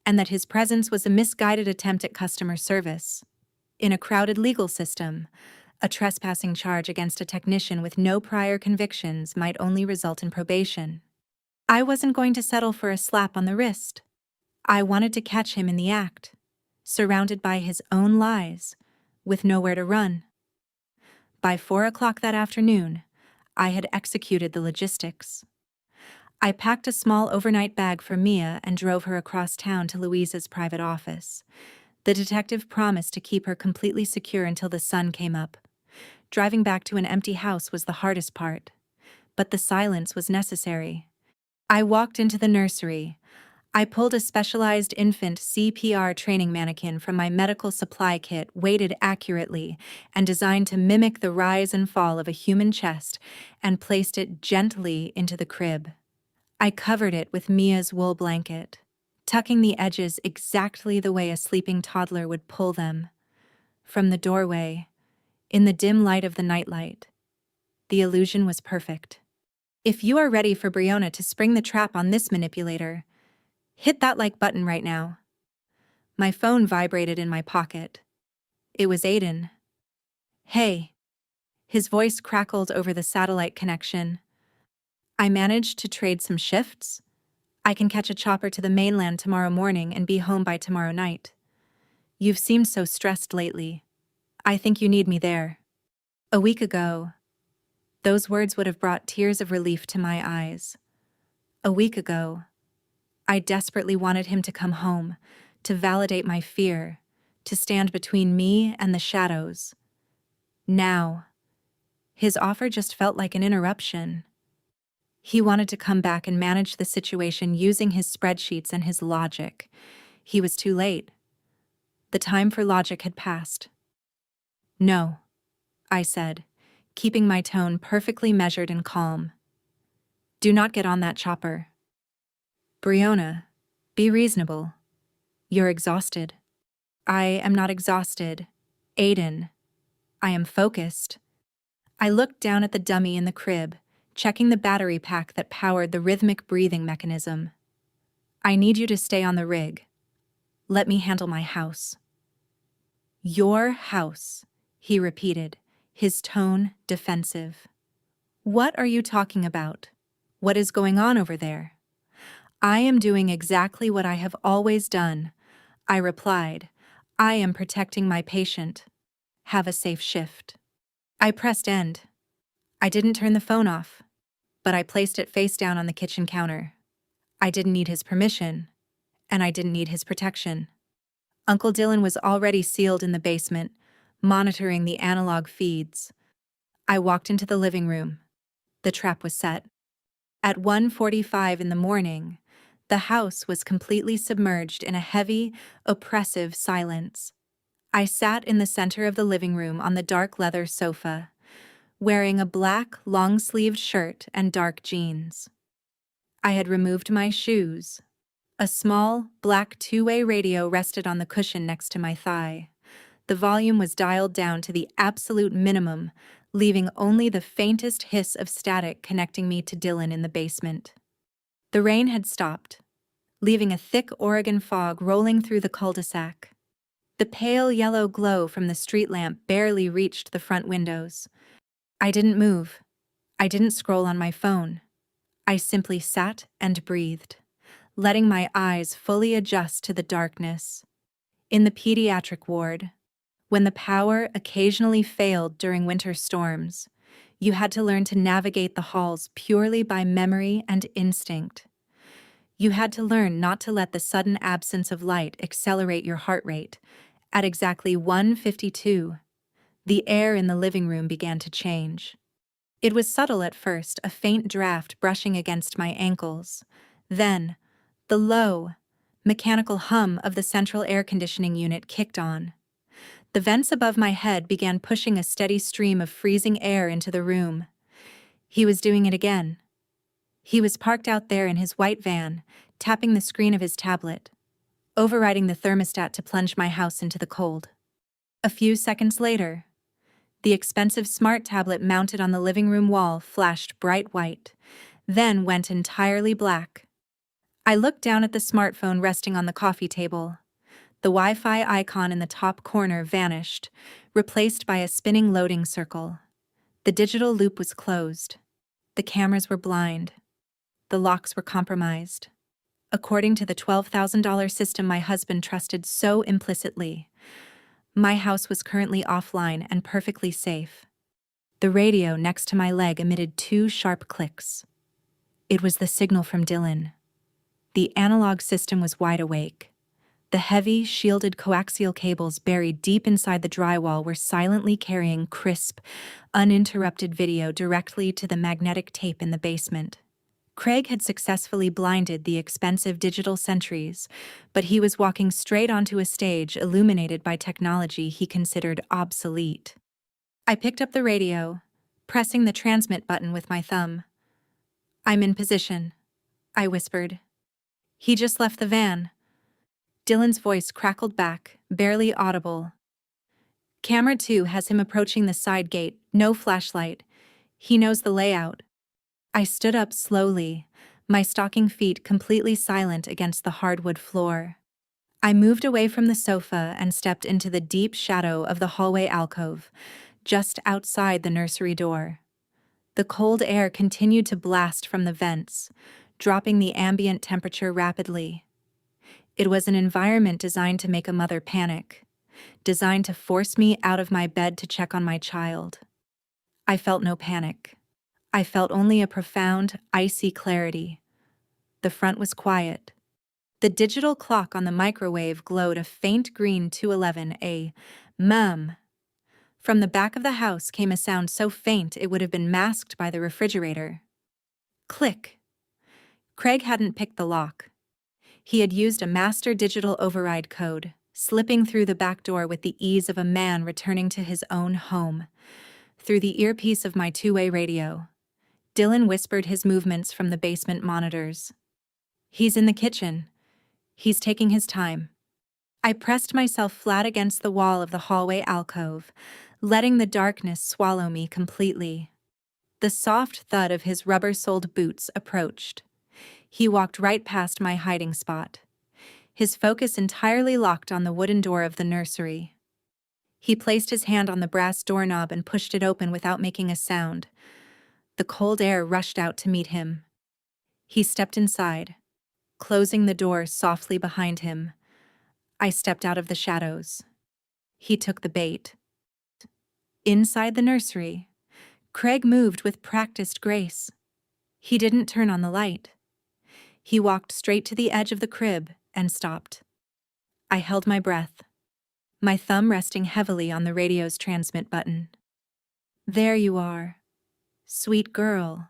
and that his presence was a misguided attempt at customer service. In a crowded legal system, a trespassing charge against a technician with no prior convictions might only result in probation. I wasn't going to settle for a slap on the wrist. I wanted to catch him in the act, surrounded by his own lies, with nowhere to run. By 4 o'clock that afternoon, I had executed the logistics. I packed a small overnight bag for Mia and drove her across town to Louisa's private office. The detective promised to keep her completely secure until the sun came up. Driving back to an empty house was the hardest part. but the silence was necessary. I walked into the nursery. I pulled a specialized infant CPR training mannequin from my medical supply kit, weighted accurately and designed to mimic the rise and fall of a human chest, and placed it gently into the crib. I covered it with Mia's wool blanket, tucking the edges exactly the way a sleeping toddler would pull them. From the doorway, in the dim light of the nightlight, the illusion was perfect. If you are ready for Briona to spring the trap on this manipulator, hit that like button right now. My phone vibrated in my pocket. It was Aiden. Hey. His voice crackled over the satellite connection. I managed to trade some shifts. I can catch a chopper to the mainland tomorrow morning and be home by tomorrow night. You've seemed so stressed lately. I think you need me there. A week ago, those words would have brought tears of relief to my eyes. A week ago, I desperately wanted him to come home, to validate my fear, to stand between me and the shadows. Now, his offer just felt like an interruption. He wanted to come back and manage the situation using his spreadsheets and his logic. He was too late. The time for logic had passed. No, I said, keeping my tone perfectly measured and calm. Do not get on that chopper. Briona, be reasonable. You're exhausted. I am not exhausted. Aiden. I am focused. I looked down at the dummy in the crib, checking the battery pack that powered the rhythmic breathing mechanism. I need you to stay on the rig. Let me handle my house. Your house, he repeated, his tone defensive. What are you talking about? What is going on over there? I am doing exactly what I have always done, I replied. I am protecting my patient. Have a safe shift. I pressed end. I didn't turn the phone off, but I placed it face down on the kitchen counter. I didn't need his permission, and I didn't need his protection. Uncle Dylan was already sealed in the basement, monitoring the analog feeds. I walked into the living room. The trap was set. At 1:45 in the morning, the house was completely submerged in a heavy, oppressive silence. I sat in the center of the living room on the dark leather sofa, wearing a black, long-sleeved shirt and dark jeans. I had removed my shoes. A small, black two-way radio rested on the cushion next to my thigh. The volume was dialed down to the absolute minimum, leaving only the faintest hiss of static connecting me to Dylan in the basement. The rain had stopped, leaving a thick Oregon fog rolling through the cul-de-sac. The pale yellow glow from the street lamp barely reached the front windows. I didn't move. I didn't scroll on my phone. I simply sat and breathed, letting my eyes fully adjust to the darkness. In the pediatric ward, when the power occasionally failed during winter storms, you had to learn to navigate the halls purely by memory and instinct. You had to learn not to let the sudden absence of light accelerate your heart rate. At exactly 1:52, the air in the living room began to change. It was subtle at first, a faint draft brushing against my ankles. Then, the low, mechanical hum of the central air conditioning unit kicked on. The vents above my head began pushing a steady stream of freezing air into the room. He was doing it again. He was parked out there in his white van, tapping the screen of his tablet, overriding the thermostat to plunge my house into the cold. A few seconds later, the expensive smart tablet mounted on the living room wall flashed bright white, then went entirely black. I looked down at the smartphone resting on the coffee table. The Wi-Fi icon in the top corner vanished, replaced by a spinning loading circle. The digital loop was closed. The cameras were blind. The locks were compromised. According to the $12,000 system my husband trusted so implicitly, my house was currently offline and perfectly safe. The radio next to my leg emitted 2 sharp clicks. It was the signal from Dylan. The analog system was wide awake. The heavy, shielded coaxial cables buried deep inside the drywall were silently carrying crisp, uninterrupted video directly to the magnetic tape in the basement. Craig had successfully blinded the expensive digital sentries, but he was walking straight onto a stage illuminated by technology he considered obsolete. I picked up the radio, pressing the transmit button with my thumb. "I'm in position," I whispered. "He just left the van." Dylan's voice crackled back, barely audible. "Camera 2 has him approaching the side gate, no flashlight. He knows the layout." I stood up slowly, my stocking feet completely silent against the hardwood floor. I moved away from the sofa and stepped into the deep shadow of the hallway alcove, just outside the nursery door. The cold air continued to blast from the vents, dropping the ambient temperature rapidly. It was an environment designed to make a mother panic, designed to force me out of my bed to check on my child. I felt no panic. I felt only a profound, icy clarity. The front was quiet. The digital clock on the microwave glowed a faint green 2:11 a.m. From the back of the house came a sound so faint it would have been masked by the refrigerator. Click. Craig hadn't picked the lock. He had used a master digital override code, slipping through the back door with the ease of a man returning to his own home. Through the earpiece of my two-way radio, Dylan whispered his movements from the basement monitors. "He's in the kitchen. He's taking his time." I pressed myself flat against the wall of the hallway alcove, letting the darkness swallow me completely. The soft thud of his rubber-soled boots approached. He walked right past my hiding spot, his focus entirely locked on the wooden door of the nursery. He placed his hand on the brass doorknob and pushed it open without making a sound. The cold air rushed out to meet him. He stepped inside, closing the door softly behind him. I stepped out of the shadows. He took the bait. Inside the nursery, Craig moved with practiced grace. He didn't turn on the light. He walked straight to the edge of the crib and stopped. I held my breath, my thumb resting heavily on the radio's transmit button. "There you are, sweet girl,"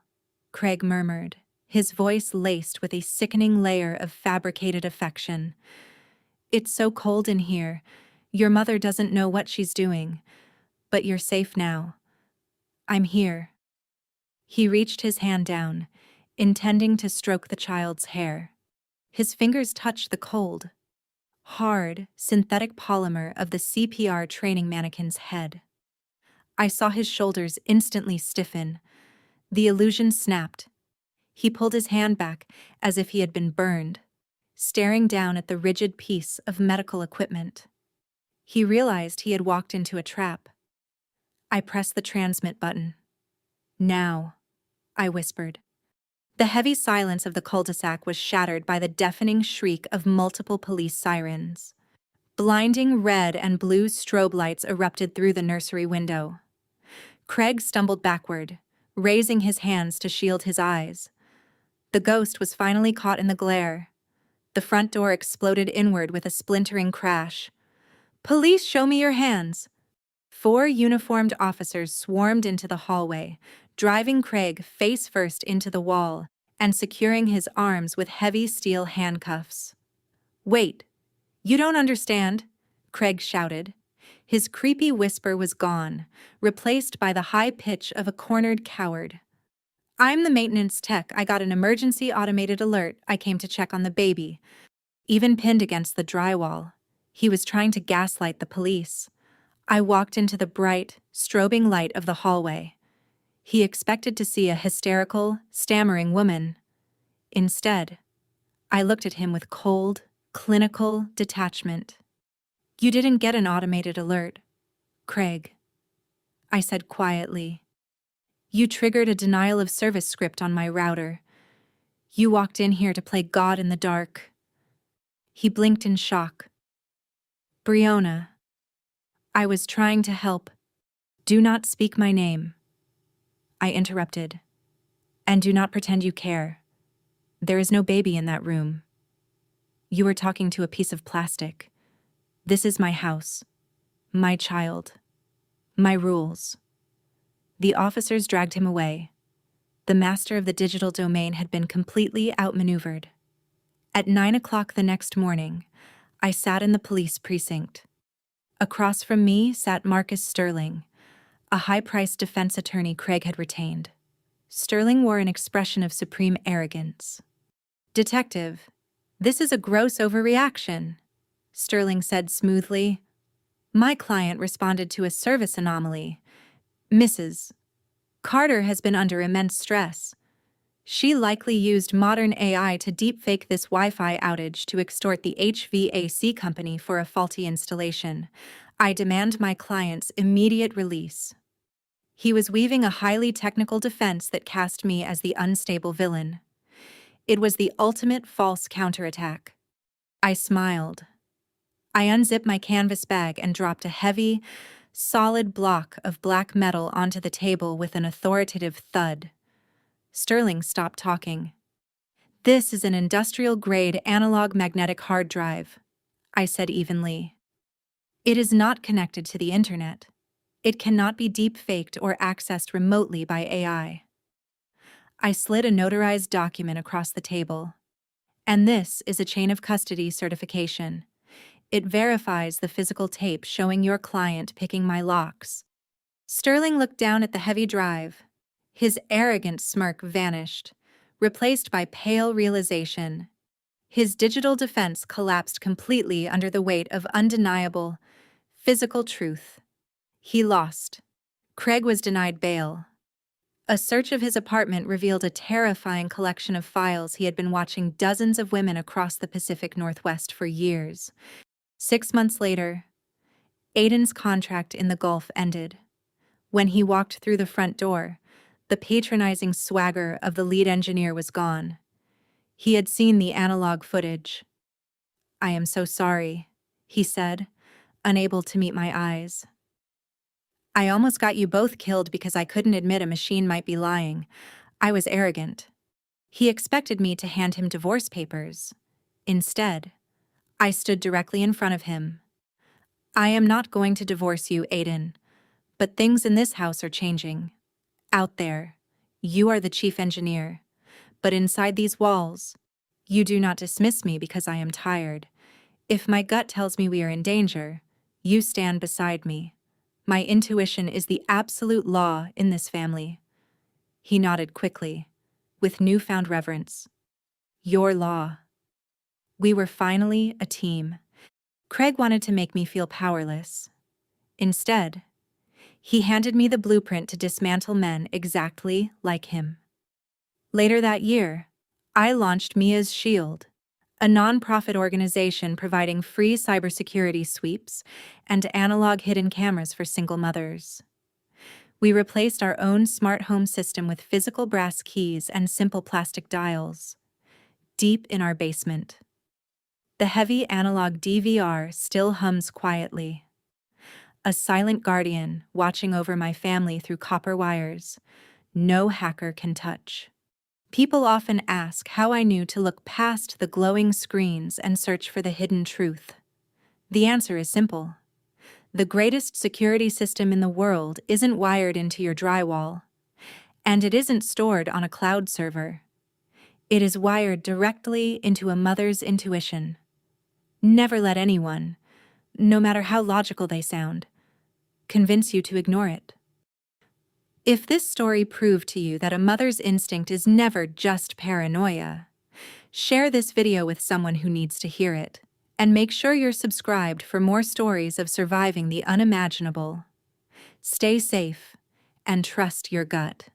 Craig murmured, his voice laced with a sickening layer of fabricated affection. "It's so cold in here. Your mother doesn't know what she's doing. But you're safe now. I'm here." He reached his hand down, intending to stroke the child's hair. His fingers touched the cold, hard, synthetic polymer of the CPR training mannequin's head. I saw his shoulders instantly stiffen. The illusion snapped. He pulled his hand back as if he had been burned, staring down at the rigid piece of medical equipment. He realized he had walked into a trap. I pressed the transmit button. "Now," I whispered. The heavy silence of the cul-de-sac was shattered by the deafening shriek of multiple police sirens. Blinding red and blue strobe lights erupted through the nursery window. Craig stumbled backward, raising his hands to shield his eyes. The ghost was finally caught in the glare. The front door exploded inward with a splintering crash. "Police, show me your hands!" 4 uniformed officers swarmed into the hallway, driving Craig face first into the wall and securing his arms with heavy steel handcuffs. "Wait, you don't understand," Craig shouted. His creepy whisper was gone, replaced by the high pitch of a cornered coward. "I'm the maintenance tech. I got an emergency automated alert. I came to check on the baby." Even pinned against the drywall, he was trying to gaslight the police. I walked into the bright, strobing light of the hallway. He expected to see a hysterical, stammering woman. Instead, I looked at him with cold, clinical detachment. "You didn't get an automated alert, Craig," I said quietly. "You triggered a denial of service script on my router. You walked in here to play God in the dark." He blinked in shock. "Brianna, I was trying to help." "Do not speak my name," I interrupted. "And do not pretend you care. There is no baby in that room. You are talking to a piece of plastic. This is my house, my child, my rules. The officers dragged him away. The master of the digital domain had been completely outmaneuvered. At 9 o'clock the next morning, I sat in the police precinct. Across from me sat Marcus Sterling, a high-priced defense attorney Craig had retained. Sterling wore an expression of supreme arrogance. "Detective, this is a gross overreaction," Sterling said smoothly. "My client responded to a service anomaly. Mrs. Carter has been under immense stress. She likely used modern AI to deepfake this Wi-Fi outage to extort the HVAC company for a faulty installation. I demand my client's immediate release." He was weaving a highly technical defense that cast me as the unstable villain. It was the ultimate false counterattack. I smiled. I unzipped my canvas bag and dropped a heavy, solid block of black metal onto the table with an authoritative thud. Sterling stopped talking. "This is an industrial-grade analog magnetic hard drive," I said evenly. "It is not connected to the internet. It cannot be deep-faked or accessed remotely by AI. I slid a notarized document across the table. "And this is a chain of custody certification. It verifies the physical tape showing your client picking my locks." Sterling looked down at the heavy drive. His arrogant smirk vanished, replaced by pale realization. His digital defense collapsed completely under the weight of undeniable, physical truth. He lost. Craig was denied bail. A search of his apartment revealed a terrifying collection of files he had been watching dozens of women across the Pacific Northwest for years. 6 months later, Aiden's contract in the Gulf ended. When he walked through the front door, the patronizing swagger of the lead engineer was gone. He had seen the analog footage. "I am so sorry," he said, unable to meet my eyes. "I almost got you both killed because I couldn't admit a machine might be lying. I was arrogant." He expected me to hand him divorce papers. Instead, I stood directly in front of him. "I am not going to divorce you, Aiden, but things in this house are changing. Out there, you are the chief engineer, but inside these walls, you do not dismiss me because I am tired. If my gut tells me we are in danger, you stand beside me. My intuition is the absolute law in this family." He nodded quickly, with newfound reverence. "Your law." We were finally a team. Craig wanted to make me feel powerless. Instead, he handed me the blueprint to dismantle men exactly like him. Later that year, I launched Mia's Shield, a nonprofit organization providing free cybersecurity sweeps and analog hidden cameras for single mothers. We replaced our own smart home system with physical brass keys and simple plastic dials, deep in our basement. The heavy analog DVR still hums quietly, a silent guardian watching over my family through copper wires no hacker can touch. People often ask how I knew to look past the glowing screens and search for the hidden truth. The answer is simple. The greatest security system in the world isn't wired into your drywall, and it isn't stored on a cloud server. It is wired directly into a mother's intuition. Never let anyone, no matter how logical they sound, convince you to ignore it. If this story proved to you that a mother's instinct is never just paranoia, share this video with someone who needs to hear it, and make sure you're subscribed for more stories of surviving the unimaginable. Stay safe and trust your gut.